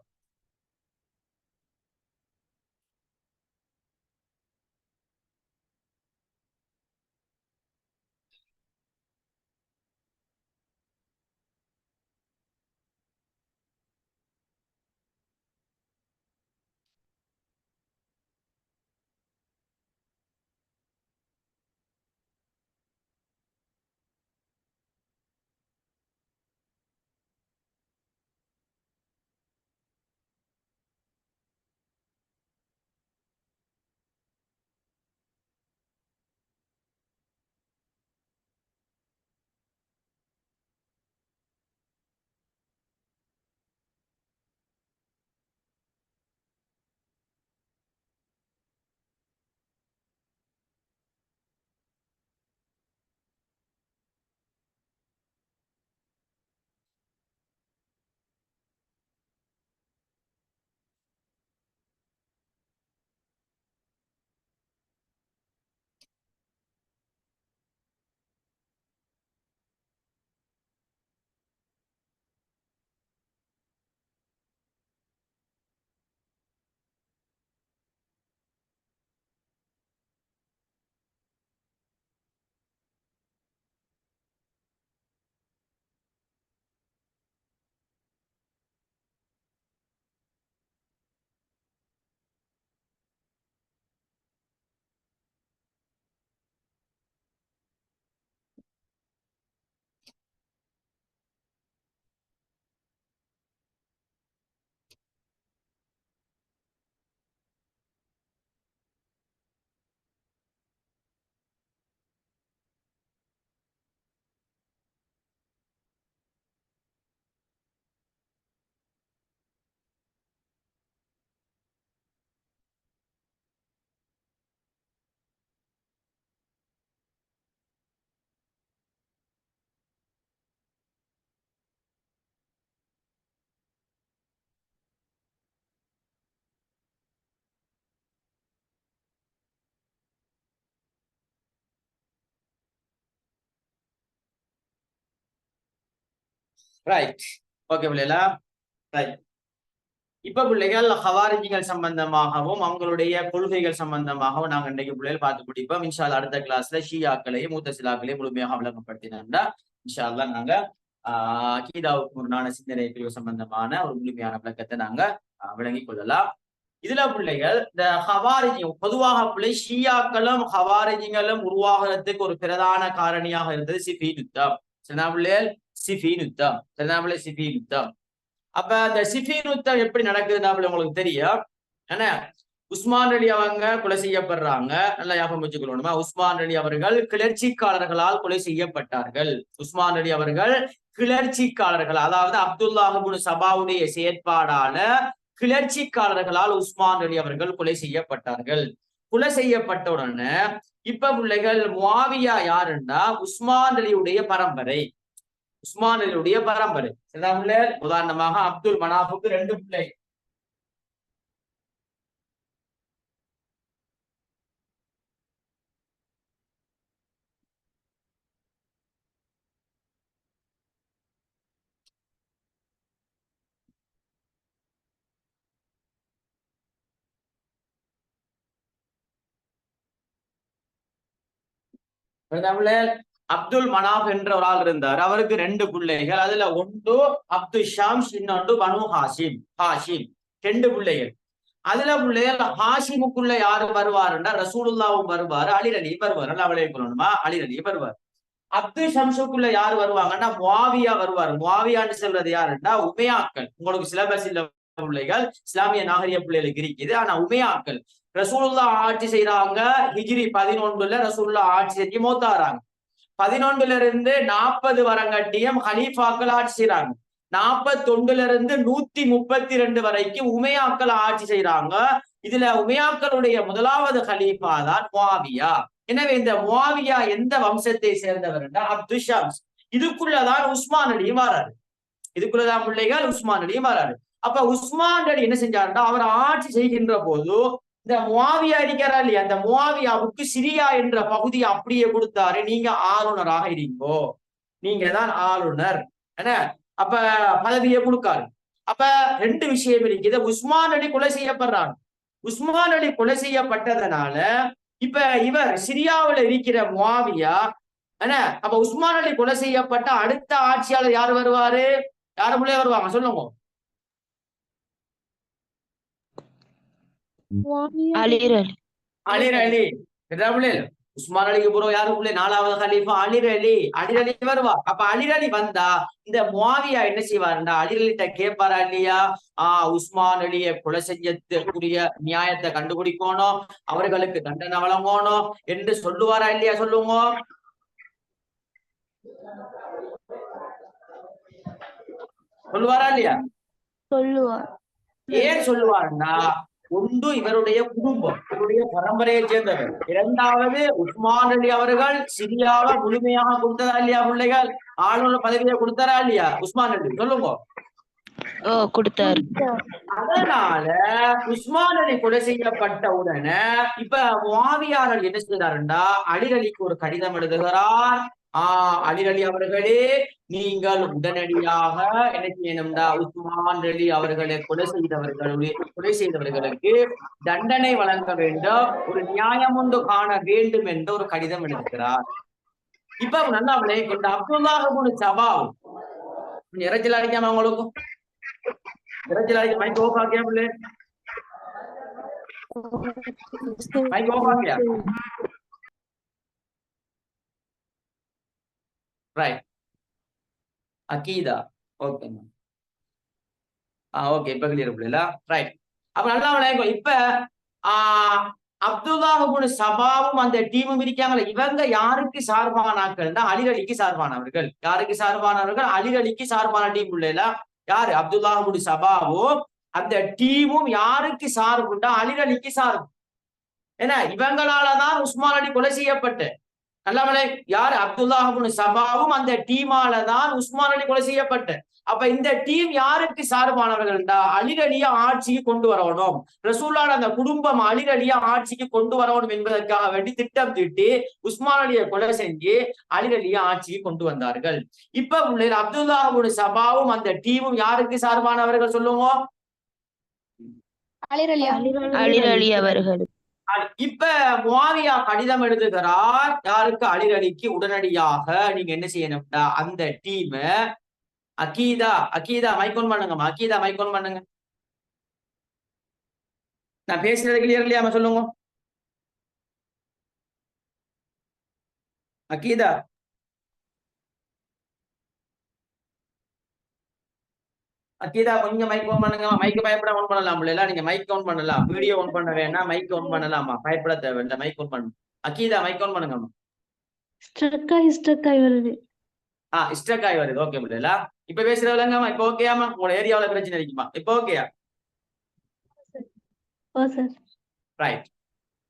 ரைட். ஓகே பிள்ளைகளா. ரைட். இப்ப பிள்ளைகள் ஹவாரிஜிகள் சம்பந்தமாகவும் அவங்களுடைய கொள்கைகள் சம்பந்தமாகவும் நாங்க இன்றைக்கு பிள்ளைகள் பார்த்து பிடிப்போம். இன்ஷா அல்லாஹ் அடுத்த கிளாஸ்ல ஷியாக்களையும் மூத்தசிலாக்களையும் முழுமையாக விளங்கப்படுத்தினா இன்ஷா அல்லாஹ் நாங்க அகீதாவுக்கு முரணான சிந்தனை பிரிவு சம்பந்தமான ஒரு முழுமையான விளக்கத்தை நாங்க விளங்கிக் கொள்ளலாம். இதுல பிள்ளைகள் இந்த ஹவாரிஜி பொதுவாக பிள்ளை ஷியாக்களும் ஹவாரிஜிகளும் உருவாகிறதுக்கு ஒரு பிரதான காரணியாக இருந்தது சிஃபீன் யுத்தம். சரிதா பிள்ளைகள்? சிஃபீன் யுத்தம். சரிதா பிள்ளை? சிஃபீன் யுத்தம். அப்ப அந்த சிஃபீன் யுத்தம் எப்படி நடக்குதுன்னா உங்களுக்கு தெரியும். ஏன்னா உஸ்மான் அலி அவங்க கொலை செய்யப்படுறாங்க. நல்லா ஞாபகம் வச்சுக்கணுமா? உஸ்மான் அலி அவர்கள் கிளர்ச்சிக்காரர்களால் கொலை செய்யப்பட்டார்கள். உஸ்மான் அலி அவர்கள் கிளர்ச்சிக்காரர்கள், அதாவது அப்துல்லாஹ் இப்னு சபாவுடைய செயற்பாடான கிளர்ச்சிக்காரர்களால் உஸ்மான் அலி அவர்கள் கொலை செய்யப்பட்டார்கள். கொலை செய்யப்பட்ட உடனே இப்ப பிள்ளைகள் முஆவியா யாருன்னா உஸ்மான் அலியுடைய பரம்பரை. உஸ்மான் அலியுடைய பரம்பரை. உதாரணமாக அப்துல் மனாஃபுக்கு 2 பிள்ளை. அப்துல் மனாஃப் என்ற ஒரு ஆள் இருந்தார். அவருக்கு 2 பிள்ளைகள். அதுல ஒன்று அப்துல் ஷாம்ஸ், இன்னொன்று பனு ஹாஷிம். 2 பிள்ளைகள். அதுல பிள்ளைகள் ஹாஷிமுக்குள்ள யாரு வருவாருன்னா ரசூலுல்லாவும் வருவாரு, அலி அலியும் வருவார். நல்லா விளைவிக்கணுமா? அலி அலியும் வருவார். அப்துல் ஷம்ஸுக்குள்ள யாரு வருவாங்கன்னா முஆவியா வருவார். முஆவியான்னு சொல்றது யாருன்னா உமையாக்கள். உங்களுக்கு சிலபஸ் இல்ல பிள்ளைகள், இஸ்லாமிய நாகரிக பிள்ளைகளுக்கு இருக்குது. ஆனா உமையாக்கள் ரசூலுல்லா ஆட்சி செய்யறாங்க. ஹிஜ்ரி 11 ரசூலுல்லா ஆட்சி செஞ்சு மௌத்தாறாங்க. 11 இருந்து 40 வரங்கட்டியம் ஹலீஃபாக்கள் ஆட்சி செய்யறாங்க. 41 இருந்து 132 வரைக்கும் உமையாக்கள் ஆட்சி செய்யறாங்க. இதுல உமையாக்களுடைய முதலாவது ஹலீஃபா தான் முஆவியா. எனவே இந்த முஆவியா எந்த வம்சத்தை சேர்ந்தவர் என்றால் அப்துல் ஷம்ஸ். இதுக்குள்ளதான் உஸ்மான் அலியும் வராரு. இதுக்குள்ளதான் பிள்ளைகள் உஸ்மான் அலியும் வராரு. அப்ப உஸ்மான் அலி என்ன செஞ்சாருன்னா அவர் ஆட்சி செய்கின்ற போது இந்த முஆவியா இருக்கிறா இல்லையா, அந்த முஆவியாவுக்கு சிரியா என்ற பகுதியை அப்படியே கொடுத்தாரு. நீங்க ஆளுநராக இருக்கீங்கோ, நீங்க தான் ஆளுநர் என்ன. அப்ப பதவியை கொடுக்காரு. அப்ப 2 விஷயம் இருக்குது. உஸ்மான் அலி கொலை செய்யப்படுறாங்க. உஸ்மான் அலி கொலை செய்யப்பட்டதுனால இப்ப இவர் சிரியாவில் இருக்கிற முஆவியா என்ன. அப்ப உஸ்மான் அலி கொலை செய்யப்பட்ட அடுத்த ஆட்சியாளர் யாரு வருவாரு? யாரு பிள்ளைய வருவாங்க சொல்லுங்க? அலி அலி. உஸ்மான் அலிக்கு பிறகு யாருக்குள்ளே 4வது ஹலீஃபா அலி அலி வருவா. அப்ப அலி அலி வந்தா இந்த முஆவியா என்ன செய்வாருண்டா அலி அலிட்ட கேட்பாரா இல்லையா, உஸ்மான் அலியை கொலை செய்யக்கூடிய நியாயத்தை கண்டுபிடிக்கணும், அவர்களுக்கு தண்டனை வழங்கணும் என்று சொல்லுவாரா இல்லையா? சொல்லுங்க. சொல்லுவாரா இல்லையா? சொல்லுவார். ஏன் சொல்லுவாருன்னா ஒன்று இவருடைய குடும்பம், இவருடைய பரம்பரையை சேர்ந்தவர். 2வது உஸ்மான் அலி அவர்கள் சிரியாவை முழுமையாக கொடுத்ததா இல்லையா பிள்ளைகள்? ஆளுநர் பதவியை கொடுத்தாரா இல்லையா உஸ்மான் அலி? சொல்லுங்க. கொடுத்தாரு. அதனால உஸ்மான் அலி கொலை செய்யப்பட்ட உடனே இப்ப முஆவியார் என்ன செய்யறாருண்டா அலி அலிக்கு ஒரு கடிதம் எழுதுகிறார். அலி அலி அவர்களே, நீங்கள் உடனடியாக என்ன செய்யணும்டா உஸ்மான் அலி அவர்களை கொலை செய்தவர்களுக்கு தண்டனை வழங்க வேண்டும், ஒரு நியாயம் ஒன்று காண வேண்டும் என்று ஒரு கடிதம் எழுதுகிறார். இப்ப நல்லா இந்த அப்துல்லாஹ் இப்னு சபாவ் இறைச்சல் அடிக்காம அவங்களுக்கும் இறைச்சல் அடிக்க மைக் ஓஃப் ஆக்கியா பிள்ளை? மைக் ஓஃப் ஆக்கியா? ரைட். அகீதா ஓகே. ஓகே இப்ப கிளியர் பிள்ளைல. ரைட். அப்ப நல்லா விளையாடும். இப்ப அப்துல்லாஹ் இப்னு சபாவும் அந்த டீமும் இருக்காங்களே, இவங்க யாருக்கு சார்பானாக்கள்னா அலி அலிக்கு சார்பானவர்கள். யாருக்கு சார்பானவர்கள்? அலி அலிக்கு சார்பான டீம் பிள்ளைல. யாரு? அப்துல்லாஹ் இப்னு சபாவும் அந்த டீமும் யாருக்கு சார்புண்டா அலி அலிக்கு சார்பு. ஏன்னா இவங்களாலதான் உஸ்மான் அலி கொலை செய்யப்பட்டு நல்லவளே யாரு? அப்துல்லாஹ் இப்னு சபாவும் அந்த டீமால தான் உஸ்மான் அலி கொலை செய்யப்பட்டு. அப்ப இந்த டீம் யாருக்கு சார்பானவர்கள்டா அலி அலிய ஆட்சிக்கு கொண்டு வரணும், ரசூலுல்லாஹ் அந்த குடும்பம் அலி அலிய ஆட்சிக்கு கொண்டு வரணும் என்பதற்காக வேண்டி திட்டம் தீட்டி உஸ்மான் அலியை கொலை செஞ்சு அலி அலிய ஆட்சிக்கு கொண்டு வந்தார்கள். இப்ப அப்துல்லாஹ் இப்னு சபாவும் அந்த டீமும் யாருக்கு சார்பானவர்கள் சொல்லுங்க? அலிர் அலி அலிர் அலி அவர்களுக்கு. இப்ப முஆவியா கடிதம் எழுதுகிறார் யாருக்கு? அலிர் அலிக்கு. உடனடியாக நீங்க என்ன செய்யணும்டா, அந்த டீம் அகீதா மைக்கோன் பண்ணுங்கம்மா. அகீதா மைக்கோன் பண்ணுங்க. நான் பேசுறது கிளியர் இல்லையாம சொல்லுங்க. அகீதா கொஞ்சம் மைக் ஆன் பண்ணுங்க. மைக் பயப்பட ஆன் பண்ணலாம் இல்ல, நீங்க மைக் ஆன் பண்ணலாம். வீடியோ ஆன் பண்ண வேணாம், மைக் ஆன் பண்ணலாமா? பயப்பட தேவையில்லை, மைக் ஆன் பண்ணு. அகீதா மைக் ஆன் பண்ணுங்கம்மா. ஸ்ட்ரக் ஆகி வருது. ஸ்ட்ரக் ஆகி வருது. ஓகே முடியல. இப்ப பேசுறதுலங்கம்மா இப்ப ஓகேயாமா? உங்களோட ஏரியாவில பிரச்சனை இருக்குமா? இப்ப ஓகேயா? ரைட்.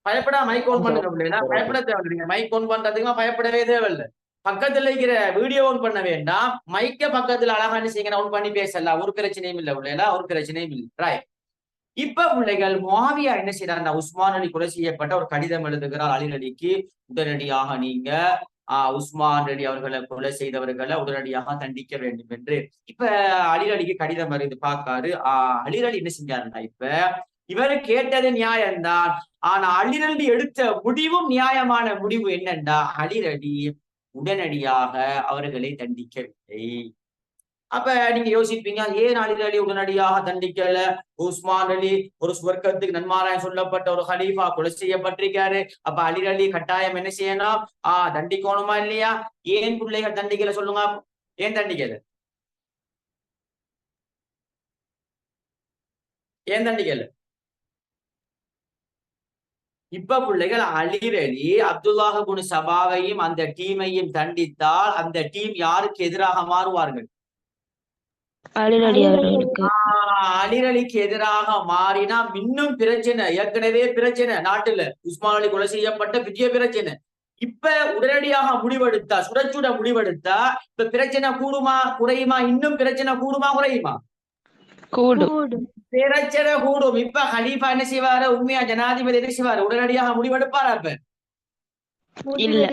பயப்படா மைக் ஆன் பண்ணுங்க முடியல. பயப்பட தேவையில்லை, மைக் ஆன் பண்றதுக்கு பயப்படவே தேவையில்லை. பக்கத்துல இருக்கிற வீடியோ ஆன் பண்ண வேண்டாம், மைக்க பக்கத்துல அழகா செய்யுங்க, ஆன் பண்ணி பேசலாம். ஒரு பிரச்சனையும் இல்லை உள்ளேல, ஒரு பிரச்சனையும் இல்லை. ரைட். இப்ப பிள்ளைகள் முஆவியா என்ன செய்யறாங்க? உஸ்மான் அலி கொலை செய்யப்பட்ட ஒரு கடிதம் எழுதுகிறார் அலி அலிக்கு. உடனடியாக நீங்க உஸ்மான் அலி அவர்களை கொலை செய்தவர்களை உடனடியாக தண்டிக்க வேண்டும் என்று. இப்ப அலி அலிக்கு கடிதம் வருது, பாக்காரு. அலி அலி என்ன செஞ்சாருன்னா, இப்ப இவரு கேட்டது நியாயம்தான், ஆனா அலி அலி எடுத்த முடிவும் நியாயமான முடிவு. என்னன்னா, அலி அலி உடனடியாக அவர்களை தண்டிக்கவில்லை. அப்ப நீங்க யோசிப்பீங்க, ஏன் அலி அலி உடனடியாக தண்டிக்கல? உஸ்மான் அலி ஒரு சுவர்க்கத்துக்கு நன்மாராயம் சொல்லப்பட்ட ஒரு ஹலீஃபா கொலை செய்யப்பட்டிருக்காரு. அப்ப அலி அலி கட்டாயம் என்ன செய்யணும்? தண்டிக்கணுமா இல்லையா? ஏன் பிள்ளைகள் தண்டிக்கல சொல்லுங்க? ஏன் தண்டிக்கல? ஏன் தண்டிக்கல? இப்ப பிள்ளைகள் அலி அலி அப்துல்லாஹ் இப்னு சபாவையும் அந்த டீமையும் தண்டித்தால் அந்த டீம் யாருக்கு எதிராக மாறுவார்கள்? அலிர் அலி அவர்களுக்கு. அலிர் அலிக்கு எதிராக மாறினா இன்னும் பிரச்சனை. ஏற்கனவே பிரச்சனை நாட்டுல, உஸ்மான் அலி கொலை செய்யப்பட்ட பெரிய பிரச்சனை. இப்ப உடனடியாக முடிவெடுத்தா, சுடச்சுட முடிவெடுத்தா இப்ப பிரச்சனை கூடுமா குறையுமா? இன்னும் பிரச்சனை கூடுமா குறையுமா? கூடும். பிரச்சனை கூடும். இப்ப ஹலீஃபா என்ன செய்வாரு? உண்மையா ஜனாதிபதி என்ன செய்வாரு? உடனடியாக முடிவெடுப்பாரா? இப்ப இல்ல.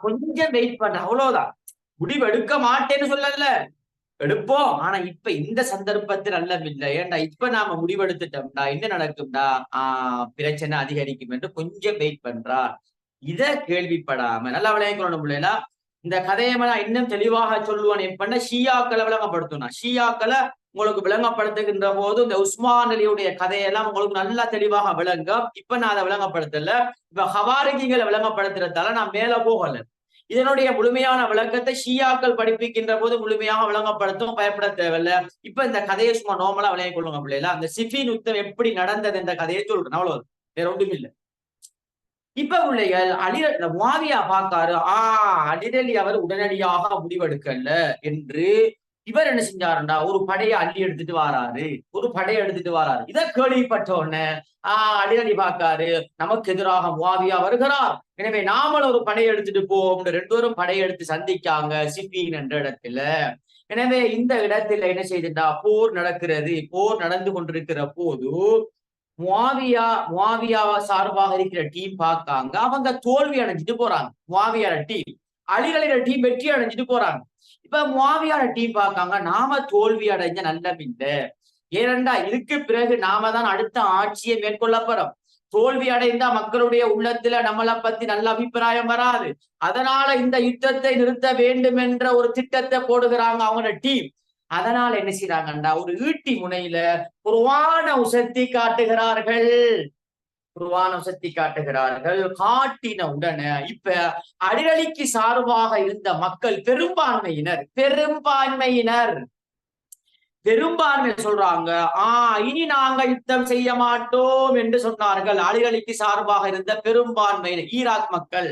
கொஞ்சம் வெயிட் பண்ண, அவ்வளவுதான். முடிவெடுக்க மாட்டேன்னு சொல்லல, எடுப்போம். ஆனா இப்ப இந்த சந்தர்ப்பத்தில் அல்லவில்லை. ஏன்டா இப்ப நாம முடிவெடுத்துட்டோம்டா என்ன நடக்கும்டா? பிரச்சனை அதிகரிக்கும் என்று கொஞ்சம் வெயிட் பண்றார். இத கேள்விப்படாம நல்லா விளையாடணும் பிள்ளைனா. இந்த கதையை நான் இன்னும் தெளிவாக சொல்லுவேன். எப்ப ஷியாக்களை விளங்கப்படுத்தணும். ஷியாக்களை உங்களுக்கு விளங்கப்படுத்துகின்ற போது இந்த உஸ்மான் அலியுடைய கதையெல்லாம் உங்களுக்கு நல்லா தெளிவாக விளங்கும். இப்ப நான் அதை விளங்கப்படுத்தல. இப்ப ஹவாரிஜிகளை விளங்கப்படுத்துறதால நான் மேல போகல. இதனுடைய முழுமையான விளக்கத்தை ஷியாக்கள் படிப்பிக்கின்ற போது முழுமையாக விளங்கப்படுத்தும், பயப்பட தேவையில்ல. இப்ப இந்த கதையை சும்மா நார்மலா விளங்கிக் கொள்ளுங்க பிள்ளைல. அந்த சிஃபின் யுத்தம் எப்படி நடந்தது என்ற கதையை சொல்றேன், அவ்வளவு, வேற ஒன்றும் இல்லை. இப்ப பிள்ளைகள் முஆவியா பார்க்காரு, அலி அலி அவர் உடனடியாக முடிவெடுக்கல என்று இவர் என்ன செஞ்சாருண்டா, ஒரு படையை அள்ளி எடுத்துட்டு வாராரு. இதை கேள்விப்பட்டோன்னு அலி அலி பார்க்காரு, நமக்கு எதிராக முஆவியா வருகிறார், எனவே நாமளும் ஒரு படையை எடுத்துட்டு போவோம். ரெண்டு பேரும் படையெடுத்து சந்திக்காங்க சிஃபின் என்ற இடத்துல. எனவே இந்த இடத்துல என்ன செய்துட்டா, போர் நடக்கிறது. போர் நடந்து கொண்டிருக்கிற போது முஆவியாவ சார்பாக இருக்கிற டீம் பார்க்காங்க, அவங்க தோல்வி அடைஞ்சிட்டு போறாங்க. முஆவியார டீம் அலி அலியோட டீம் வெற்றி அடைஞ்சிட்டு போறாங்க. இப்ப முஆவியார டீம் பார்க்காங்க, நாம தோல்வி அடைஞ்ச நல்லவில்லை. ஏனென்றா இதுக்கு பிறகு நாம தான் அடுத்த ஆட்சியை மேற்கொள்ள போறோம். தோல்வி அடைந்தா மக்களுடைய உள்ளத்துல நம்மளை பத்தி நல்ல அபிப்பிராயம் வராது. அதனால இந்த யுத்தத்தை நிறுத்த வேண்டும் என்ற ஒரு திட்டத்தை போடுகிறாங்க அவங்களோட டீம். அதனால என்ன செய்யறாங்கண்டா, ஒரு ஈட்டி முனையில குர்ஆனை உசத்தி காட்டுகிறார்கள். காட்டின உடனே இப்ப அலி அலிக்கு சார்பாக இருந்த மக்கள் பெரும்பான்மை சொல்றாங்க, இனி நாங்க யுத்தம் செய்ய மாட்டோம் என்று சொன்னார்கள். அலி அலிக்கு சார்பாக இருந்த பெரும்பான்மை ஈராக் மக்கள்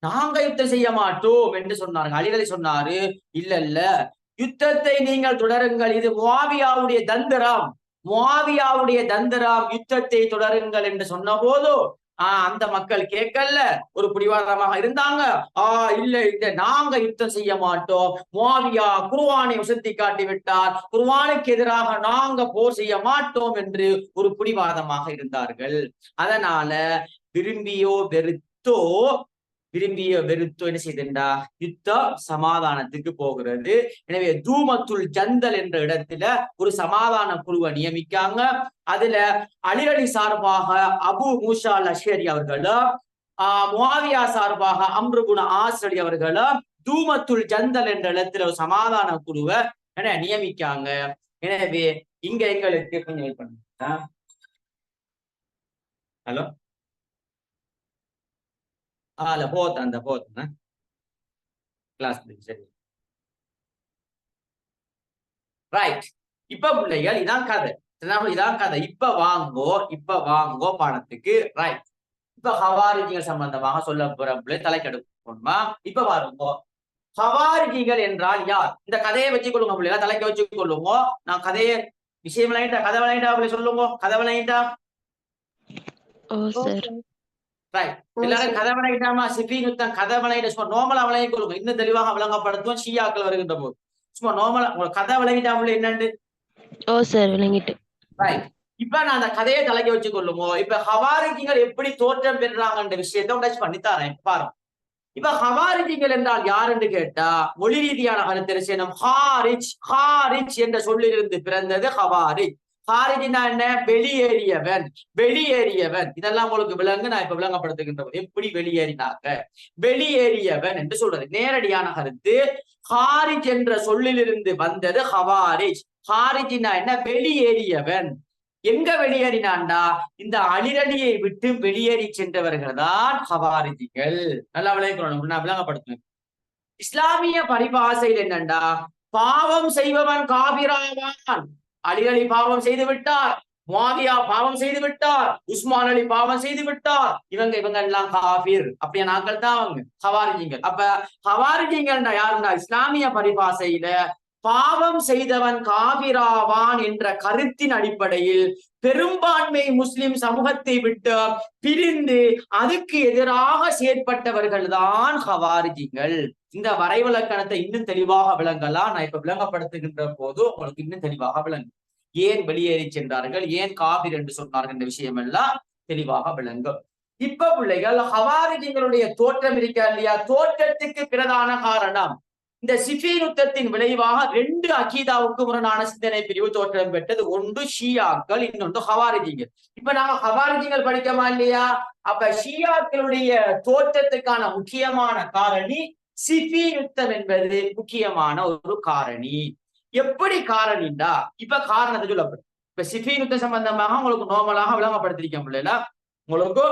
நாங்க யுத்தம் செய்ய மாட்டோம் என்று சொன்னார்கள். அலி அலி சொன்னாரு, இல்ல யுத்தத்தை நீங்கள் தொடருங்கள், இது முஆவியாவுடைய தந்திரம், யுத்தத்தை தொடருங்கள் என்று சொன்ன போது அந்த மக்கள் கேட்கல, ஒரு பிடிவாதமாக இருந்தாங்க. இல்ல நாங்க யுத்தம் செய்ய மாட்டோம், முஆவியா குர்ஆனை உசத்தி காட்டி விட்டார், குர்ஆனுக்கு எதிராக நாங்க போர் செய்ய மாட்டோம் என்று ஒரு பிடிவாதமாக இருந்தார்கள். அதனால விரும்பியோ வெறுத்தோ விரும்பிய வெறுத்தோ என்ன செய்யுதுண்டா யுத்த சமாதானத்துக்கு போகிறது. எனவே தூமத்துல் ஜந்தல் என்ற இடத்துல ஒரு சமாதான குழுவை நியமிக்காங்க. அதுல அலிரலி சார்பாக அபு மூசா அல் அஷ்அரி அவர்களும் முஆவியா சார்பாக அம்ரு இப்னு ஆஸ் அலி அவர்களும் தூமத்துல் ஜந்தல் என்ற இடத்துல ஒரு சமாதான குழுவை நியமிக்காங்க. எனவே இங்க எங்களுக்கு கொஞ்சம் ஹெல்ப் பண்ணுங்க. ஹலோ போத்தேன் கிளாஸ் சரி ரைட். இப்ப பிள்ளைகள் இதான் கதை, இதான் கதை. இப்ப வாங்கோ பாடத்துக்கு. ரைட். இப்ப ஹவாரிஜிகள் சம்பந்தமாக சொல்ல போற பிள்ளை தலைக்கெடுக்கணுமா? இப்ப பாருங்க, ஹவாரிஜிகள் என்றால் யார்? இந்த கதையை வச்சு கொள்ளுங்க பிள்ளைங்க, தலைக்க வச்சு கொள்ளுங்க. நான் கதையை விஷயம் விளையாண்டா கதை விளையாண்டா அப்படி சொல்லுங்க. கதை விளையாண்டா எல்லாரும் கதை விளையாண்டாமா? சிஃபீன் யுத்தம் கதை விளையாட சும்மா நோமலா விளையாடி கொள்ளுங்க. இன்னும் தெளிவாக விளங்கப்படுத்துவோம் ஷியாக்கள் வருகின்ற போது. சும்மா நோமலா உங்களுக்கு கதை விளையாண்டாமல என்னண்டு விளங்கிட்டு. இப்ப நான் அந்த கதையை தலைக்க வச்சு கொள்ளுமோ. இப்ப ஹவாரிஜிகள் எப்படி தோற்றம் பெறுறாங்கன்ற விஷயத்த டச் பண்ணித்தாரேன் பாருங்க. இப்ப ஹவாரிஜிகள் என்றால் யார் என்று கேட்டா மொழி ரீதியான கருத்தரிசனம் ஹாரிஜ் என்ற சொல்லிலிருந்து பிறந்தது ஹவாரிஜ். ஹாரிஜினா என்ன? வெளியேறியவன். இதெல்லாம் உங்களுக்கு விளங்கு. நான் இப்ப விளங்கப்படுத்துகின்ற எப்படி வெளியேறியவன் என்று சொல்றது நேரடியான கருத்து. ஹாரிஜ் என்ற சொல்லிலிருந்து வந்தது ஹவாரிஜ். ஹாரிஜினா என்ன? வெளியேறியவன். எங்க வெளியேறினான்டா? இந்த அலிரலியை விட்டு வெளியேறி சென்றவர்கள் தான் ஹவாரிஜிகள். நல்லா விளங்கப்படுத்துவேன். இஸ்லாமிய பரிபாசையில் என்னண்டா, பாவம் செய்பவன் காபிராவான். அலிரலி பாவம் செய்து விட்டார், முஆவியா பாவம் செய்து விட்டார், உஸ்மான் அலி பாவம் செய்து விட்டார், இவங்க எல்லாம் காபிர். அப்படியே நாங்கள் தான் அவங்க ஹவாரிஜிகள். அப்ப ஹவாரிஜிகள் யாருண்டா? இஸ்லாமிய பரிபாசையில பாவம் செய்தவன் காபிராவான் என்ற கருத்தின் அடிப்படையில் பெரும்பான்மை முஸ்லிம் சமூகத்தை விட்டு பிரிந்து அதுக்கு எதிராக செயற்பட்டவர்கள் தான் ஹவாரிஜிகள். இந்த வரைவிலக்கணத்தை இன்னும் தெளிவாக விளங்கலாம். நான் இப்ப விளங்கப்படுத்துகின்ற போது உங்களுக்கு இன்னும் தெளிவாக விளங்கும். ஏன் வெளியேறி சென்றார்கள், ஏன் காபிர் என்று சொன்னார்கள் என்ற விஷயம் எல்லாம் தெளிவாக விளங்கும். இப்ப பிள்ளைகள் ஹவாரிஜிகளுடைய தோற்றம் இருக்க இல்லையா? தோற்றத்துக்கு பிரதான காரணம் இந்த சிஃபீன் யுத்தத்தின் விளைவாக 2 அகீதாவுக்கு முரணான சிந்தனை பிரிவு தோற்றம் பெற்றது. ஒன்று ஷியாக்கள், இன்னொன்று ஹவாரிஜிகள். இப்ப நாங்க ஹவாரிஜிகள் படிக்கமா இல்லையா? அப்ப ஷியாக்களுடைய தோற்றத்துக்கான முக்கியமான காரணி சிஃபீன் யுத்தம் என்பது முக்கியமான ஒரு காரணி. எப்படி காரணிண்டா இப்ப காரணத்தை சொல்லப்படும். இப்ப சிஃபீன் யுத்தம் சம்பந்தமாக உங்களுக்கு நோமலாக விளங்கப்படுத்திருக்கேன் பிள்ளைல. உங்களுக்கு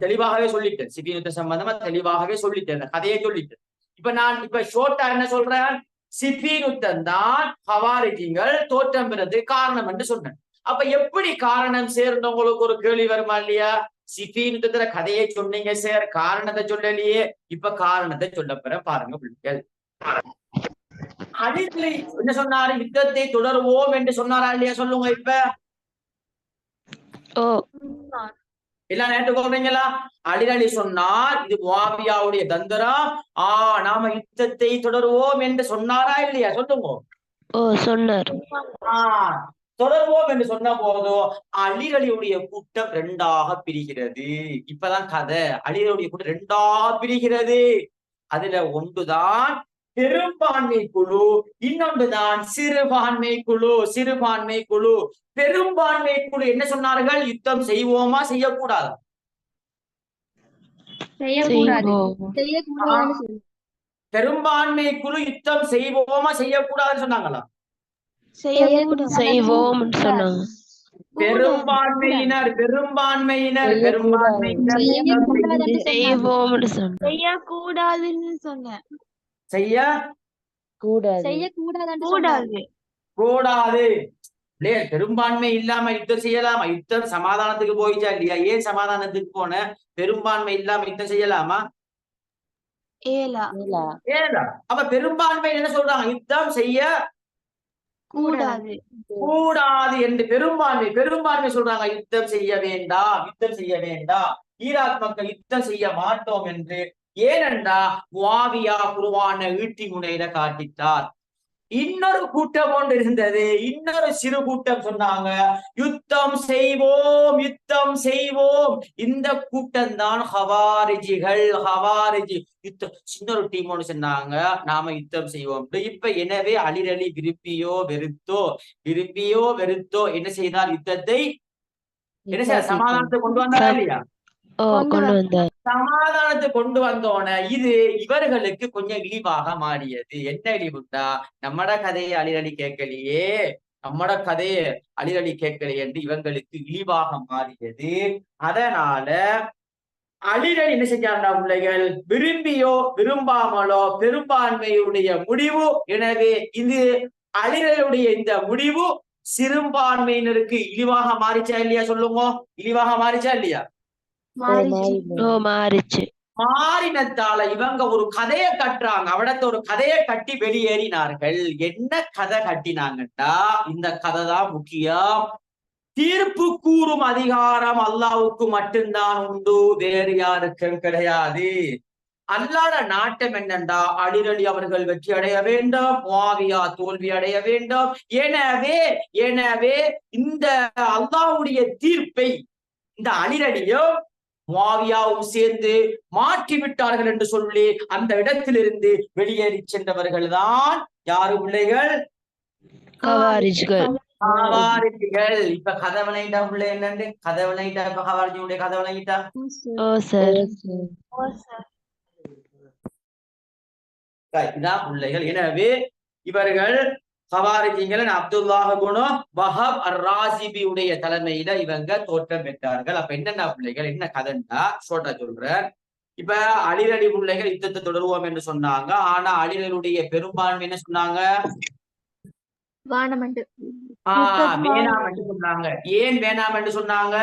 தெளிவாகவே சொல்லிட்டேன். சிஃபீன் யுத்தம் சம்பந்தமா தெளிவாகவே சொல்லிட்டேன், கதையை சொல்லிட்டேன். இப்ப ஷோர்ட்டா என்ன சொல்றேன்? சிஃபீன் யுத்தம் தான் ஹவாரிஜிகள் தோற்றம் பெறது காரணம் என்று சொன்னேன். அப்ப எப்படி காரணம் சேர்ந்து உங்களுக்கு ஒரு கேள்வி வருமா இல்லையா? சிஃபீன் யுத்தத்துல கதையை சொன்னீங்க சார், காரணத்தை சொல்லலையே. இப்ப காரணத்தை சொல்ல பெற பாருங்க பிள்ளைகள். அலிரலி என்ன சொன்னாரு? யுத்தத்தை தொடருவோம் என்று சொன்னாரா இல்லையா? சொல்லுங்க. இப்ப எல்லாம் நேற்றுக்கொள்றீங்களா? அலிரலி சொன்னார் இது முஆவியாவுடைய தந்திரம், நாம யுத்தத்தை தொடருவோம் என்று சொன்னாரா இல்லையா? சொல்லுங்க. சொன்னார். தொடர்வோம் என்று சொன்ன போதோ அலிரலியுடைய கூட்டம் 2ஆக பிரிகிறது. இப்பதான் கதை. அலிரலியுடைய கூட்டம் 2ஆக பிரிகிறது. அதுல ஒன்றுதான் பெரும்பான்மை குழு, இன்னொன்றுதான் சிறுபான்மை குழு. பெரும்பான்மை குழு என்ன சொன்னார்கள்? யுத்தம் செய்வோமா செய்யக்கூடாது? பெரும்பான்மை குழு யுத்தம் செய்வோமா செய்யக்கூடாதுன்னு சொன்னாங்களா? செய்வோம் சொன்னாங்க. பெரும்பான்மையினர் செய்வோம் சொன்னாங்க. செய்யக்கூடாதுன்னு சொன்னேன். கூடாது. பெரும்பான்மை இல்லாம யுத்தம் செய்யலாமா? யுத்தம் சமாதானத்துக்கு போயிச்சா இல்லையா? ஏன் சமாதானத்துக்கு போன? பெரும்பான்மை இல்லாம யுத்தம் செய்யலாமா? ஏலா. அப்ப பெரும்பான்மை என்ன சொல்றாங்க? யுத்தம் செய்ய கூடாது என்று பெரும்பான்மை சொல்றாங்க. யுத்தம் செய்ய வேண்டாம். ஈராக் மக்கள் யுத்தம் செய்ய மாட்டோம் என்று. ஏனென்றா முஆவியா குர்ஆனை ஈட்டி முனையில காட்டிட்டார். இன்னொரு கூட்டம் ஒன்று இருந்தது. இன்னொரு சிறு கூட்டம் சொன்னாங்க, யுத்தம் செய்வோம், யுத்தம் செய்வோம். இந்த கூட்டம் தான் ஹவாரிஜிகள். ஹவாரிஜி யுத்தம். இன்னொரு டீம் ஒன்று சொன்னாங்க, நாம யுத்தம் செய்வோம். இப்ப எனவே அலிரலி விரும்பியோ வெறுத்தோ என்ன செய்தார்? யுத்தத்தை என்ன செய்ய? சமாதானத்தை கொண்டு வந்தாரா இல்லையா? ஓ கொண்டு வந்தார். சமாதானத்தை கொண்டு வந்தோன இது இவர்களுக்கு கொஞ்சம் இழிவாக மாறியது. என்ன இழிவுட்டா, நம்மட கதையை அலிரலி கேட்கலையே, நம்மட கதையை அலிரலி கேட்கலையே என்று இவங்களுக்கு இழிவாக மாறியது. அதனால அலிரலி என்ன செஞ்சாருன்னா, பிள்ளைகள் விரும்பியோ விரும்பாமலோ பெரும்பான்மையுடைய முடிவு. எனவே இது அலிரலியுடைய இந்த முடிவு சிறுபான்மையினருக்கு இழிவாக மாறிச்சா இல்லையா? சொல்லுங்க, இழிவாக மாறிச்சா இல்லையா? ஓ மாறிச்சு. மாறினத்தால இவங்க ஒரு கதையை கட்டுறாங்க. அவடத்த ஒரு கதையை கட்டி வெளியேறினார்கள். என்ன கதை கட்டினாங்கட்டா, இந்த கதை தான் முக்கியம். தீர்ப்பு கூறும் அதிகாரம் அல்லாஹ்வுக்கு மட்டும்தான் உண்டு, வேறு யாருக்கும் கிடையாது. அல்லாஹ்வோட நாட்டம் என்னண்டா, அலிரலி அவர்கள் வெற்றி அடைய வேண்டும், முஆவியா தோல்வி அடைய வேண்டும். எனவே இந்த அல்லாஹ்வுடைய தீர்ப்பை இந்த அலிரலியும் முஆவியாவும் சேர்ந்து மாற்றி விட்டார்கள் என்று சொல்லி அந்த இடத்திலிருந்து வெளியேறி சென்றவர்கள் தான் யாரு பிள்ளைகள்? ஹவாரிஜ்கள். ஹவாரிஜிகள். இப்ப கதை விளையிட்டா பிள்ளை என்னண்டு? கதை விளையிட்டா, இப்ப ஹவாரிஜியுடைய கதை விளையிட்டா? ஓ சார். இதான் பிள்ளைகள். எனவே இவர்கள் ஹவாரிஜிகள் அப்துல்லாஹ் இப்னு வஹப் அர்-ராசிபி உடைய தலைமையில இவங்க தோற்றம் பெற்றார்கள். அப்ப என்னென்ன பிள்ளைகள், என்ன கதைன்னா சொல்றேன். இப்ப அலிரலி பிள்ளைகள் யுத்தத்தை தொடருவோம் என்று சொன்னாங்க. ஆனா அலிரலியுடைய பெரும்பான்மை என்ன சொன்னாங்க? வேணாம் என்று சொன்னாங்க. ஏன் வேணாம் என்று சொன்னாங்க?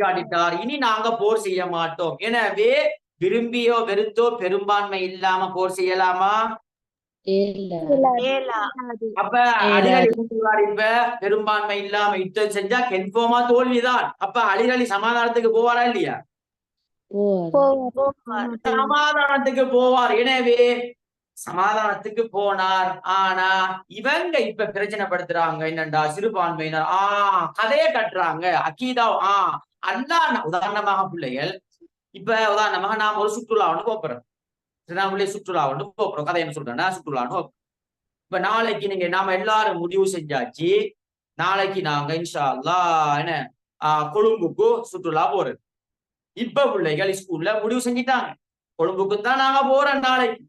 காட்டிட்டார், இனி நாங்க போர் செய்ய மாட்டோம். எனவே விரும்பியோ வெறுத்தோ பெரும்பான்மை இல்லாம போர் செய்யலாமா? அப்ப அலிரலி இப்ப பெரும்பான்மை இல்லாம யுத்தம் செஞ்சா கன்ஃபார்மா தோல்விதான். அப்ப அலிரலி சமாதானத்துக்கு போவாரா இல்லையா? சமாதானத்துக்கு போவார். எனவே சமாதானத்துக்கு போனார். ஆனா இவங்க இப்ப பிரச்சனைப்படுத்துறாங்க. என்னண்டா, சிறுபான்மையினர் கதையை கட்டுறாங்க, அக்கீதா அல்லாஹ். உதாரணமாக பிள்ளைகள், இப்ப உதாரணமாக நாம் ஒரு சுற்றுலான்னு போறோம். சுற்றுலான்னு போறோம். கதை என்ன சொல்றேன்னா, சுற்றுலான்னு. இப்ப நாளைக்கு நாம எல்லாரும் முடிவு செஞ்சாச்சு, நாளைக்கு நாங்க இன்ஷா அல்லாஹ் என்ன கொழும்புக்கு சுற்றுலா போறது. இப்ப பிள்ளைகள் ஸ்கூல்ல முடிவு செஞ்சிட்டாங்க, கொழும்புக்கு தான் நாங்க போறோம் நாளைக்கு.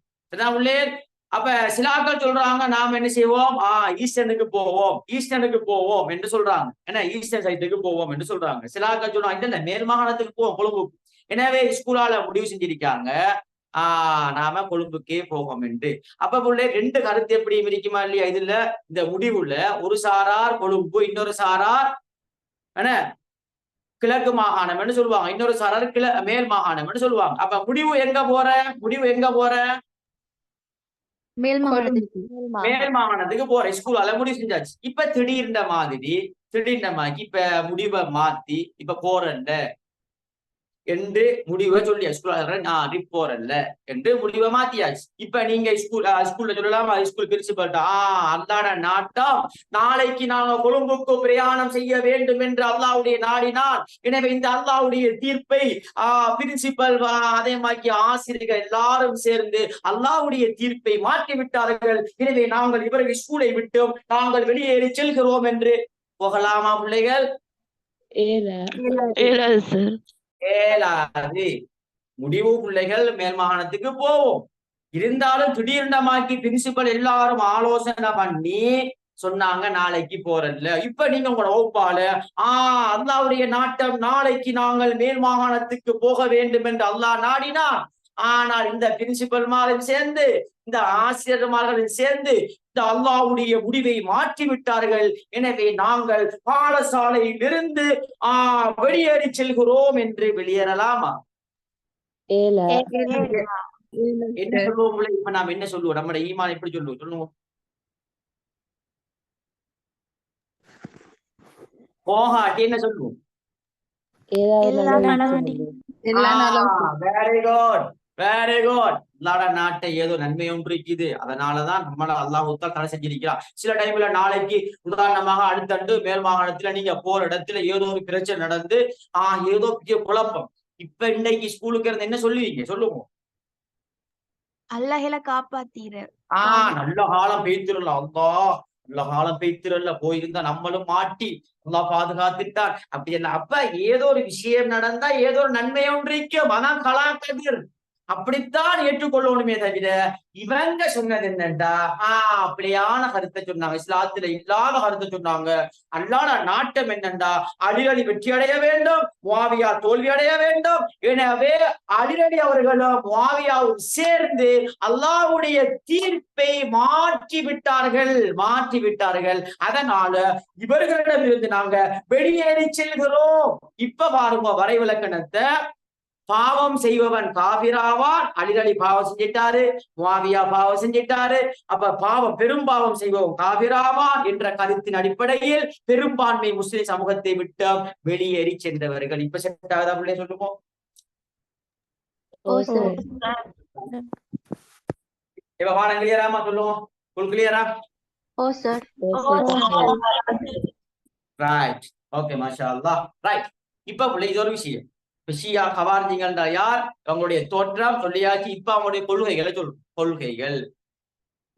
அப்ப சிலாக்கள் சொல்றாங்க, நாம என்ன செய்வோம், ஈஸ்டர்னுக்கு போவோம் என்று சொல்றாங்க. ஏன்னா ஈஸ்டர்ன் சைட்டுக்கு போவோம் என்று சொல்றாங்க. சிலாக்கள் சொல்றாங்க, இல்ல மேல் மாகாணத்துக்கு போவோம், கொழும்புக்கு. எனவே ஸ்கூலால முடிவு செஞ்சிருக்காங்க, நாம கொழும்புக்கே போவோம் என்று. அப்ப பிள்ளை ரெண்டு கருத்து எப்படி இருக்குமா இல்லையா? இதுல இந்த முடிவுல ஒரு சாரார் கொழும்பு, இன்னொரு சாரார் என்ன கிழக்கு மாகாணம் என்று சொல்லுவாங்க, இன்னொரு சாரார் மேல் மாகாணம் என்று சொல்லுவாங்க. அப்ப முடிவு எங்க போற? மேல் மாகாணத்துக்கு போற. ஸ்கூலால முடிவு செஞ்சாச்சு. இப்ப திடீர்ன மாதிரி இப்ப முடிவை மாத்தி இப்ப போறல்ல என்று முடிவை சொல்லியா? போறல்ல என்று முடிவை மாத்தியாச்சு. இப்ப நீங்க ஸ்கூல்ல சொல்லலாம், ஸ்கூல் பிரின்சிபல்ட்டா அல்லாஹ்வோட நாட்டம், நாளைக்கு நாங்க கொழும்புக்கு பிரயாணம் செய்ய வேண்டும் என்று அல்லாஹ்வுடைய நாடினார். எனவே இந்த அல்லாஹ்வுடைய தீர்ப்பை பிரின்சிபல் அதே மாதிரி ஆசிரியர்கள் எல்லாரும் சேர்ந்து அல்லாஹ்வுடைய தீர்ப்பை மாற்றி விட்டார்கள். எனவே நாங்கள் இவர்கள் ஸ்கூலை விட்டோம், நாங்கள் வெளியேறி செல்கிறோம் என்று போகலாமா பிள்ளைகள்? ஏலாது. முடிவு பிள்ளைகள் மேல் மாகாணத்துக்கு போவோம். இருந்தாலும் திடீர்னமாக்கி பிரின்சிபல் எல்லாரும் ஆலோசனை பண்ணி சொன்னாங்க, நாளைக்கு போறதில்ல. இப்ப நீங்க உங்களோட வகுப்பால அல்லாஹ்வுடைய நாட்டம், நாளைக்கு நாங்கள் மேல் மாகாணத்துக்கு போக வேண்டும் என்று அல்லாஹ் நாடினார். ஆனால் இந்த பிரின்சிபல்மாரும் சேர்ந்து, இந்த ஆசிரியர்மார்களும் சேர்ந்து இந்த அல்லாஹ்வுடைய முடிவை மாற்றி விட்டார்கள். எனவே நாங்கள் பாடசாலையில் இருந்து வெளியேறி செல்கிறோம் என்று வெளியேறலாமா? என்ன சொல்லுவோம்? இப்ப நாம் என்ன சொல்லுவோம்? நம்மட ஈமான் எப்படி சொல்லுவோம்? போகாட்டி என்ன சொல்லுவோம்? எல்லா நாடி வெரி குட் வெரி குட். அல்லாட நாட்டை ஏதோ நன்மை ஒன்று இருக்குது, அதனாலதான் நம்மள அல்லாஹ் தடை செஞ்சிருக்கிறான். சில டைம்ல நாளைக்கு உதாரணமாக அடுத்தண்டு மேல் மாகாணத்துல நீங்க போற இடத்துல ஏதோ ஒரு பிரச்சனை நடந்து ஏதோ பெரிய குழப்பம். இப்ப இன்னைக்கு ஸ்கூலுக்கு இருந்து என்ன சொல்லுவீங்க சொல்லுவோம்? அல்லாஹ்ல காப்பாத்தீர. நல்ல காலம் பெய்திரல அல்லா, நல்ல காலம் பெய்திரல போயிருந்தா நம்மளும் மாட்டி அல்லா பாதுகாத்துட்டான் அப்படி என்ன. அப்ப ஏதோ ஒரு விஷயம் நடந்தா ஏதோ ஒரு நன்மை ஒன்று இருக்கும், அதான் கலா கதிர். அப்படித்தான் ஏற்றுக்கொள்ளணுமே தவிர இவங்க சொன்னது என்னண்டா அப்படியான கருத்தை சொன்னாங்க, இஸ்லாத்துல இல்லாத கருத்தை சொன்னாங்க. அல்லாஹ் நாட்டம் என்னண்டா அலிரலி வெற்றி அடைய வேண்டும், முஆவியா தோல்வி அடைய வேண்டும். எனவே அலிரலி அவர்களும் முஆவியாவும் சேர்ந்து அல்லாஹ்வுடைய தீர்ப்பை மாற்றி விட்டார்கள். அதனால இவர்களிடமிருந்து நாங்க வெளியேறி செல்கிறோம். இப்ப பாருங்க வரைவிலக்கணத்தை. பாவம் செய்பவன் காபிராவான், அலிரலி பாவம் செஞ்சிட்டாரு, முஆவியா பாவம் செஞ்சிட்டாரு. அப்ப பெரும்பாவம் செய்பவன் காபிராவான் என்ற கருத்தின் அடிப்படையில் பெரும்பான்மை முஸ்லிம் சமூகத்தை விட்டு வெளியேறி சென்றவர்கள். இப்ப செட் ஆகுதா பிள்ளை சொல்லுவோம்? இப்ப பாடம் கிளியராமா சொல்லுவோம்? கிளியரா? ரைட், ஓகே, மாஷா அல்லாஹ். ரைட், இப்ப பிள்ளை இது ஒரு விஷயம். ஷியா கவாரிஜிங்கள்டா யார், அவங்களுடைய தோற்றம் சொல்லியாச்சு. இப்ப அவங்களுடைய கொள்கைகளை கொள்கைகள்.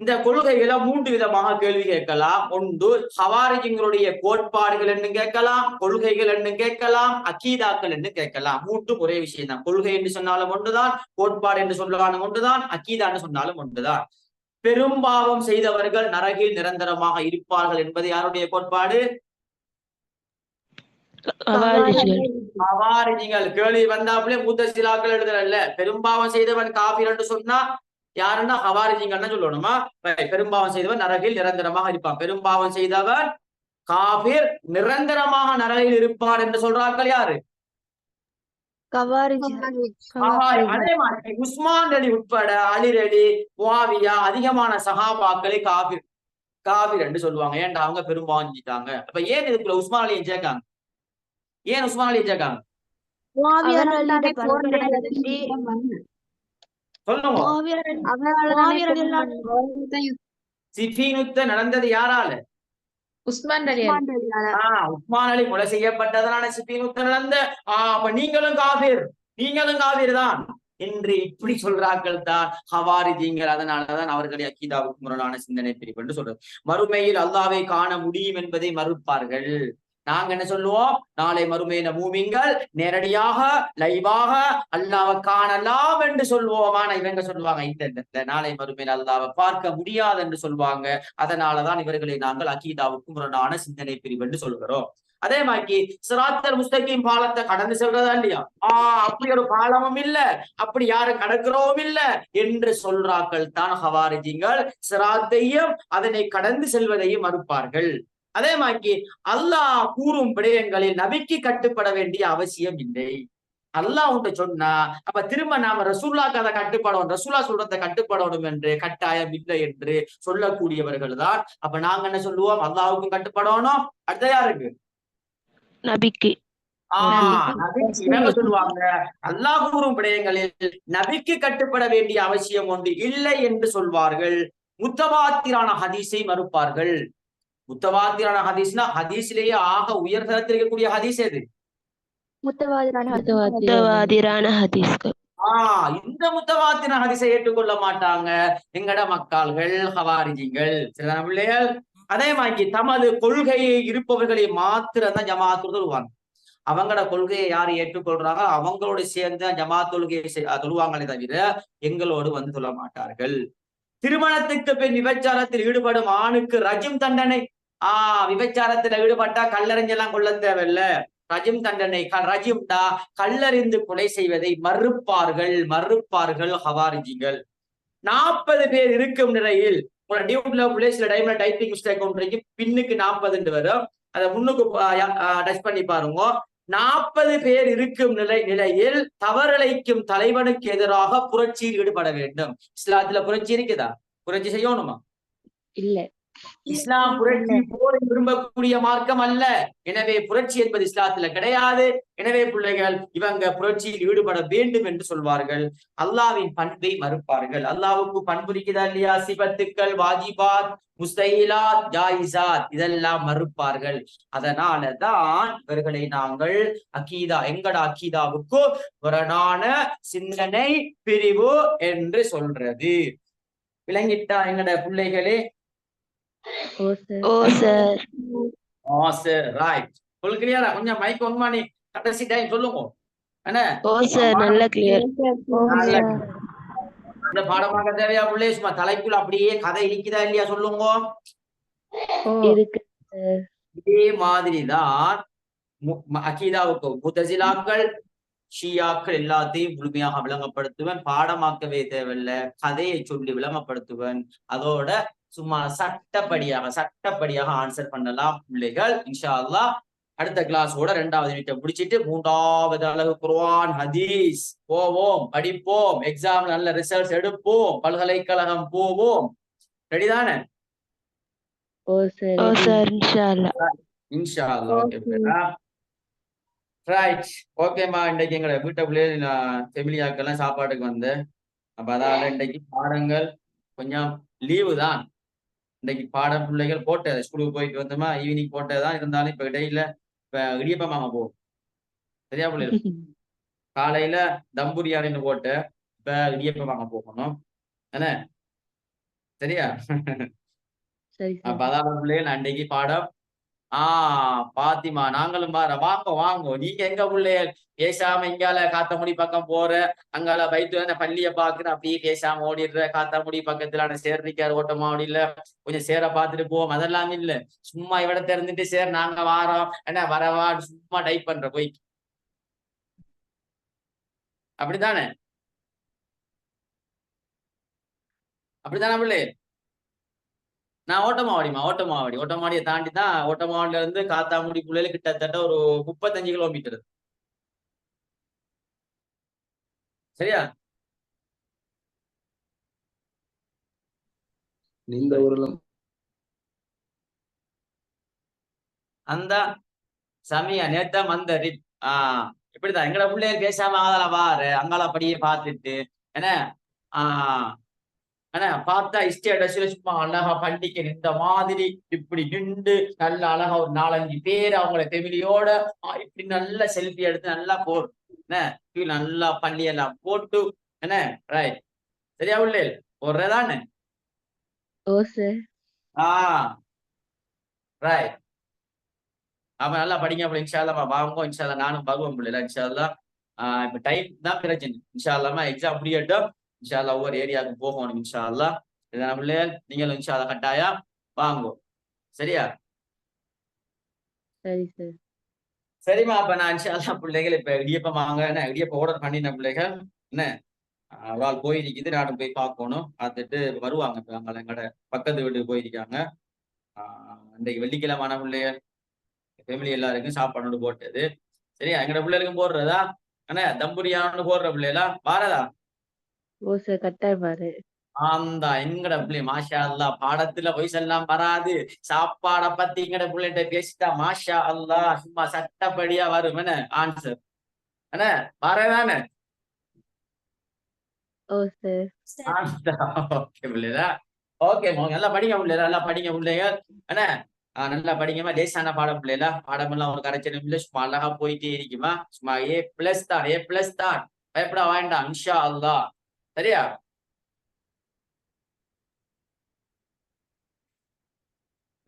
இந்த கொள்கைகளை 3 விதமாக கேள்வி கேட்கலாம். ஒன்று ஹவாரிஜிங்களுடைய கோட்பாடுகள் என்று கேட்கலாம், கொள்கைகள் என்று கேட்கலாம், அக்கீதாக்கள் என்று கேட்கலாம். 3 ஒரே விஷயம் தான். கொள்கை என்று சொன்னாலும் ஒன்றுதான், கோட்பாடு என்று சொன்னாலும் ஒன்றுதான், அக்கீதா என்று சொன்னாலும் ஒன்றுதான். பெரும்பாவம் செய்தவர்கள் நரகில் நிரந்தரமாக இருப்பார்கள் என்பது யாருடைய கோட்பாடு? ஹவாரிஜிகள். கேள்வி வந்தாப்புல முத்தசிலாக்கள் எழுதுறல்ல, பெரும்பாவம் செய்தவன் காபிர் என்று சொன்னா யாருன்னா ஹவாரிஜிங்கள்னு சொல்லணுமா? பெரும்பாவம் செய்தவன் நரகில் நிரந்தரமாக இருப்பான். பெரும்பாவம் செய்தவன் காபிர் நிரந்தரமாக நரகில் இருப்பான் என்று சொல்றார்கள் யாரு? அதே மாதிரி உஸ்மான் அலி உட்பட அலிரலி, முஆவியா அதிகமான சஹாபாக்களை காபிர் என்று சொல்லுவாங்க. ஏன்டா அவங்க பெரும்பாவம் செஞ்சிட்டாங்க. அப்ப ஏன் இதுக்குள்ள உஸ்மான் அலியை சேர்க்காங்க? ஏன் உஸ்மான் அலியை சேர்க்காங்க? நடந்தது யாரால? உஸ்மான் அலி கொலை செய்யப்பட்டதனால சிஃபீன் நடந்த. அப்ப நீங்களும் காபிர் தான் என்று இப்படி சொல்றார்கள் தான் ஹவாரிஜிங்கள். அதனாலதான் அவர்களை அக்கீதாவுக்கு முரணான சிந்தனை பிரிவு என்று சொல்றது. மறுமையில் அல்லாஹ்வை காண முடியும் என்பதை மறுப்பார்கள். நாங்க என்ன சொல்லுவோம்? நாளை மறுமையின மூமின்கள் நேரடியாக லைவாக அல்லாஹ்வை காணலாம் என்று சொல்லுவோம். ஆனா இவங்க சொல்லுவாங்க இந்த நாளை மறுமையில அல்லாஹ்வை பார்க்க முடியாது என்று சொல்லுவாங்க. அதனாலதான் இவர்களை நாங்கள் அக்கீதாவுக்கு முரணான சிந்தனை பிரிவு என்று சொல்கிறோம். அதே மாதிரி சிராத்தல் முஸ்தகீம் பாலத்தை கடந்து செல்றதா இல்லையா? அப்படி ஒரு பாலமும் இல்ல, அப்படி யாரும் கடக்கிறோம் இல்ல என்று சொல்றார்கள் தான் ஹவாரிஜிங்கள். சிராத்தையும் அதனை கடந்து செல்வதையும் மறுப்பார்கள். அதே மாதிரி அல்லாஹ் கூறும் விடயங்களில் நபிக்கு கட்டுப்பட வேண்டிய அவசியம் இல்லை. அல்லாஹ் உன்ட்ட சொன்னா அப்ப திரும்ப நாம ரசூலுல்லாஹ்க்கு அதை கட்டுப்படணும், ரசூலுல்லாஹ் சொல்றதை கட்டுப்படணும் என்று கட்டாயம் இல்லை என்று சொல்லக்கூடியவர்கள் தான். அப்ப நாங்க என்ன சொல்லுவோம்? அல்லாஹ்வுக்கும் கட்டுப்படணும். அடுத்த யாருக்கு? நபிக்கு. இவங்க சொல்லுவாங்க அல்லாஹ் கூறும் விடயங்களில் நபிக்கு கட்டுப்பட வேண்டிய அவசியம் ஒன்று இல்லை என்று சொல்வார்கள். முத்தவாத்திரான ஹதீஸை மறுப்பார்கள். முத்தவாத்திரான ஹதீஸ்னா ஹதீஸிலேயே ஆக உயர்தரத்தில் இருக்கக்கூடிய ஹதீஸ் எது? முத்தவாத்திரான ஹதீஸ்கள். இந்த முத்தவாத்திரான ஹதீஸை ஏற்றுக்கொள்ள மாட்டாங்க எங்கட மக்கள்கள், ஹவாரிஜிகள், சில பிள்ளைகள். அதே மாதிரி தமது கொள்கையை இருப்பவர்களை மாத்திரம்தான் ஜமாத் தொழுவாங்க. அவங்களோட கொள்கையை யாரு ஏற்றுக்கொள்றாங்க அவங்களோட சேர்ந்து ஜமாத் தொழுகையை தொழுவாங்களே தவிர எங்களோடு வந்து சொல்ல மாட்டார்கள். திருமணத்துக்கு பின் விபச்சாரத்தில் ஈடுபடும் ஆணுக்கு ரஜிம் தண்டனை. விபச்சாரத்துல ஈடுபட்டா கல்லறிஞ்செல்லாம் கொள்ள தேவையில்ல. ரஜிம் தண்டனை, ரஜிம்டா கல்லறிந்து கொலை செய்வதை மறுப்பார்கள் ஹவாரிஜிகள். 40 பேர் இருக்கும் நிலையில் சில டைம்ல டைப்பிங் மிஸ்டேக் ஒன்றைக்கு பின்னுக்கு 40 வரும், அதை முன்னுக்கு டச் பண்ணி பாருங்க. 40 பேர் இருக்கும் நிலையில் தவறிழைக்கும் தலைவனுக்கு எதிராக புரட்சியில் ஈடுபட வேண்டும். இஸ்லாத்துல புரட்சி இருக்குதா? புரட்சி செய்யணுமா? இல்ல. இஸ்லாம் புரட்சி போரை விரும்பக்கூடிய மார்க்கம் அல்ல. எனவே புரட்சி என்பது இஸ்லாத்துல கிடையாது. எனவே பிள்ளைகள் இவங்க புரட்சியில் ஈடுபட வேண்டும் என்று சொல்வார்கள். அல்லாவின் பண்பை மறுப்பார்கள். அல்லாவுக்கு பண்பு இருக்குதா இல்லையா? சிபத்துக்கள், வாஜிபாத், முஸ்தஹிலாத், ஜாயிசாத் இதெல்லாம் மறுப்பார்கள். அதனாலதான் இவர்களை நாங்கள் எங்கட அக்கீதாவுக்கு புறனான சிந்தனை பிரிவு என்று சொல்றது. விளங்கிட்டா எங்கட பிள்ளைகளே? ஓ சார். Sir right. ஃபுல் கிளியரா? கொஞ்சம் மைக் ஒன் பண்ணி கடைசி டைம் சொல்லுங்க. என்ன? ஓ சார், நல்ல கிளியர். இந்த பாடமாக தேவையா பிள்ளை? சும்மா தலைக்குள்ள அப்படியே கதை இருக்குதா இல்லையா சொல்லுங்க. இருக்கு. இதே மாதிரிதான் அகீதாவுக்கு முத்தசிலாக்கள், ஷியாக்கள் எல்லாத்தையும் முழுமையாக விளங்கப்படுத்துவேன். பாடமாக்கவே தேவையில்லை, கதையை சொல்லி விளங்கப்படுத்துவேன். அதோட சும்மா சட்டப்படியாக ஆன்சர் பண்ணலாம் பிள்ளைகள். இன்ஷா அல்லாஹ் அடுத்த கிளாஸோட 2வது யூனிட்டை முடிச்சிட்டு 3வது அலகு குர்ஆன் ஹதீஸ் போவோம், படிப்போம், எக்ஸாம் நல்ல ரிசல்ட்ஸ் எடுப்போம், பல்கலைக்கழகம் போவோம். ரெடிதானே? ஓ சார், இன்ஷா அல்லாஹ். இன்ஷா அல்லாஹ். Okay right. ஓகேம்மா, இன்றைக்கு எங்களை வீட்டை பிள்ளைகள் ஃபெமிலியாக்கெல்லாம் சாப்பாட்டுக்கு வந்து அப்ப அதால இன்றைக்கு பாடங்கள் கொஞ்சம் லீவு தான். இன்றைக்கு பாடம் பிள்ளைகள் போட்டது ஸ்கூலுக்கு போயிட்டு வந்தோமா, ஈவினிங் போட்டதுதான். இருந்தாலும் இப்ப இடையில இப்ப இடியப்பம் வாங்க போகும். சரியா பிள்ளைகள்? காலையில தம் பிரியாணின்னு போட்டு இப்ப இடியப்பம் வாங்க போகணும். என்ன சரியா? அப்ப அதான் பிள்ளைகள் அன்றைக்கு பாடம். பாத்திமா நாங்களும் வாங்க. நீங்க எங்க பிள்ளைகள் பேசாம இங்கால காத்தமுடி பக்கம் போற, அங்கால வைத்து பள்ளிய பாக்குற, அப்படியே பேசாம ஓடிடுற. காத்தாமுடி பக்கத்துல சேர் நிக்காரு, ஓட்டமா ஓடில கொஞ்சம் சேர பாத்துட்டு போவோம். அதெல்லாம் இல்ல. சும்மா இவட தெரிஞ்சுட்டு சேர் நாங்க வாரோம் என்ன வரவா சும்மா டைப் பண்ற போய். அப்படித்தானே? அப்படித்தானே பிள்ளை? நான் ஓட்டமாவடியை தாண்டி தான், ஓட்டமாவடியில இருந்து காத்தாமுடி பிள்ளைல கிட்டத்தட்ட ஒரு 35 கிலோமீட்டர். சரியா? இந்த ஊர்ல அந்த சமயா நேத்தம் அந்த இப்படிதான் எங்கட பிள்ளைகள் பேசாம ஆதல வாரு அங்கால படியே பார்த்துட்டு என்ன ஆனா பார்த்தா ஸ்டேட்டஸ்ல சும்மா அழகா பண்டிகை நின்ற மாதிரி இப்படி நின்று நல்ல அழகா ஒரு 4-5 பேர் அவங்கள ஃபெமிலியோட இப்படி நல்ல செல்ஃபி எடுத்து நல்லா போடும். என்ன நல்லா பள்ளியெல்லாம் போட்டு என்ன ரைட். சரியா பிள்ளை? போடுறதானே? ரைட். அப்ப நல்லா படிங்க அப்படி. இன்ஷா அல்லாஹ் வாங்க. இன்ஷா அல்லாஹ் நானும் வருவேன் பிள்ளைல. இன்ஷா அல்லாஹ் இப்ப டைம் தான் பிரச்சனை. இன்ஷா அல்லாஹ் எக்ஸாம் முடியட்டும். இன்ஷா அல்லாஹ் ஒவ்வொரு ஏரியாவுக்கு போகணும். இன்ஷா அல்லாஹ் இதான் பிள்ளைகள் நீங்களும் இன்ஷா அல்லாஹ் கட்டாயம் வாங்க. சரியா? சரி சார். சரிம்மா, அப்ப நான் இன்ஷா அல்லாஹ் பிள்ளைகள் இப்ப இடியப்பம் வாங்க. என்ன இடியப்ப ஆர்டர் பண்ணின பிள்ளைகள் என்ன ஒரு ஆள் போயிருக்குது, நானும் போய் பார்க்கணும். பார்த்துட்டு வருவாங்க. இப்ப அவங்க எங்கட பக்கத்து வீட்டுக்கு போயிருக்காங்க. இன்றைக்கு வெள்ளிக்கிழமான பிள்ளைகள் ஃபேமிலி எல்லாருக்கும் சாப்பாடு போட்டது. சரியா? எங்கட பிள்ளைகளுக்கும் போடுறதா? என்ன தம்புரியான்னு போடுற பிள்ளைகளா வாரதா? கட்டாயம் பாரு. அந்த எங்கட பிள்ளை மாஷா அல்லாஹ் பாடத்துல வயசு எல்லாம் வராது. சாப்பாட பத்தி எங்கட பிள்ளைகிட்ட பேசிட்டா மாஷா அல்லாஹ் சும்மா சட்டப்படியா வரும். என்ன ஆன்சர் என்ன வரதானே? ஓகே பிள்ளைகளா? ஓகே நல்லா படிங்க பிள்ளைகளா, நல்லா படிங்க பிள்ளைகள். என்ன நல்லா படிங்கம்மா. லேசான பாடம் பிள்ளைல. பாடம் எல்லாம் ஒரு கரைச்சலும் இல்லை. சும்மா அழகா போயிட்டே இருக்குமா. சும்மா A+ தான், A+ தான். பயப்பட வேண்டாம் இன்ஷா அல்லாஹ். சரியா?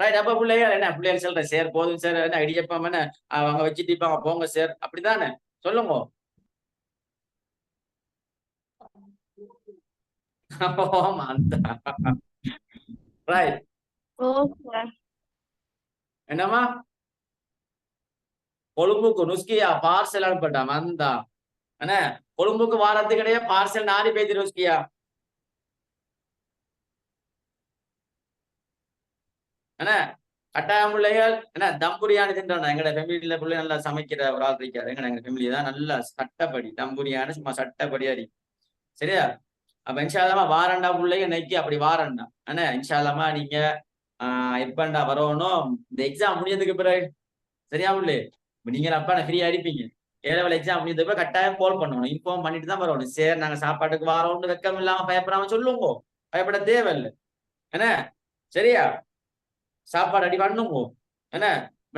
ரைட். அப்ப பிள்ளைகள் என்ன பிள்ளைகள் சொல்ற சார் போதும் சார் என்ன இடியப்பம் என்ன அவங்க வச்சுட்டு இருப்பாங்க போங்க சார் அப்படித்தானே சொல்லுங்க. ரைட். என்னம்மா கொழும்புக்கு நுஸ்கியா பார்சல் அனுப்பட்டா வந்தா என்ன கொழும்புக்கு வாரத்துக்கு கிடையாது பார்சல் நாரி பேசி நுஸ்கியா என்ன கட்டாயம் பிள்ளைகள் என்ன தம் பிரியாணி தின்றோம். எங்கட ஃபேமிலியில பிள்ளை நல்லா சமைக்கிற ஒரு ஆள் இருக்காரு. எங்க ஃபேமிலி தான் நல்லா சட்டப்படி தம் பிரியாணி சும்மா சட்டப்படி அடி. சரியா? அப்ப இன்ஷா அல்லாஹ் வாரண்டா பிள்ளைங்க நைக்கி அப்படி வாரண்டா என்ன இன்ஷா அல்லாஹ் நீங்க எப்பண்டா வரணும் இந்த எக்ஸாம் முடிஞ்சதுக்கு பிறகு, சரியா புள்ளே? நீங்க அப்பா நான் ஃப்ரீயா அடிப்பீங்க. ஏலவல் எக்ஸாம் முடிஞ்சதுக்கு பிறகு கட்டாயம் கால் பண்ணணும், இன்ஃபார்ம் பண்ணிட்டு தான் வரணும். சரி நாங்க சாப்பாட்டுக்கு வரோம்னு வெக்கம் இல்லாம பயப்படாம சொல்லுங்க, பயப்பட தேவையில்லை என்ன, சரியா? சாப்பாடு அடி பண்ணுங்க என்ன,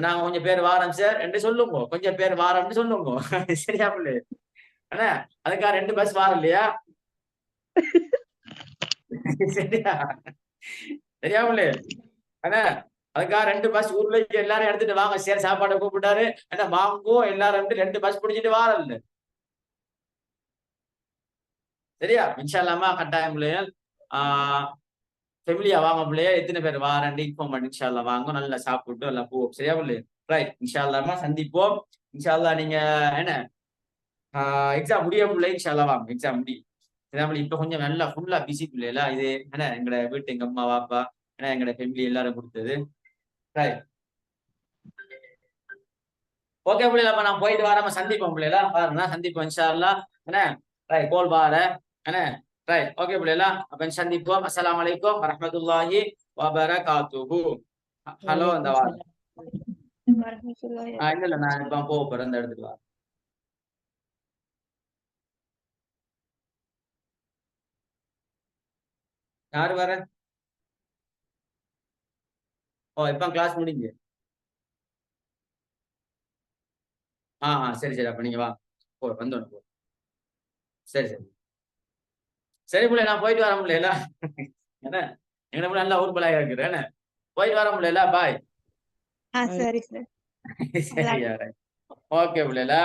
நாங்க கொஞ்சம் பேர் வாரம் சார் என்று சொல்லுங்க, கொஞ்சம் பேர் வாரம்னு சொல்லுங்க. சரியா புள்ளே? என்ன அதுக்காக 2 பஸ் வாரம் இல்லையா? சரியா சரியா புள்ளே? என்ன அதுக்காக 2 பஸ் ஊர்ல எல்லாரும் எடுத்துட்டு வாங்க, சரி சாப்பாடு கூப்பிட்டாரு என்ன வாங்கோ எல்லாரும் 2 பஸ் பிடிச்சிட்டு வாரல்ல, சரியா? இன்ஷால்லாமா கட்டாயம் பிள்ளைகள் ஃபெமிலியா வாங்க பிள்ளைய, எத்தனை பேர் வாரண்டி இன்ஃபார்ம் பண்ணி இன்ஷால்லா வாங்க, நல்லா சாப்பிட்டு எல்லாம் போவோம், சரியா பிள்ளை? ரைட், இன்ஷால்லாமா சந்திப்போம். இன்ஷால்லா நீங்க என்ன எக்ஸாம் முடிய பிள்ளை, இன்ஷால்லா வாங்க எக்ஸாம் முடியும். இப்ப கொஞ்சம் நல்லா ஃபுல்லா பிஸி பிள்ளைல இது என்ன, எங்கட வீட்டு எங்க அம்மா வாப்பா என்ன எங்கட ஃபேமிலி எல்லாரும் கொடுத்தது. ரைட், ஓகே பிள்ளைல, அப்ப நான் போயிட்டு வராம சந்திப்போம் பிள்ளைல, பாருங்க சந்திப்போம் இன்ஷால்லா என்ன. ரைட், கோல் பாரு என்ன. ரைட், ஓகே பிள்ளைல, அப்ப சந்திப்போம். அஸ்ஸலாமு அலைக்கும் வரஹ்மத்துல்லாஹி வபரகாத்துஹு. ஹலோ இந்த வாரம் இல்ல நான் இப்ப போறேன் இந்த இடத்துக்கு வா. யாரு வர? ஓ இப்ப கிளாஸ் முடிஞ்சு. சரி சரி, அப்ப நீங்க வா போ வந்தோன்னு போ. சரி சரி சரி பிள்ளை, நான் போயிட்டு வர முடியல என்ன, எங்க நல்லா ஊர்பலாக இருக்குது என்ன, போயிட்டு வர முடியல, பாய். சரி சார். சரியா, ஓகே பிள்ளைல.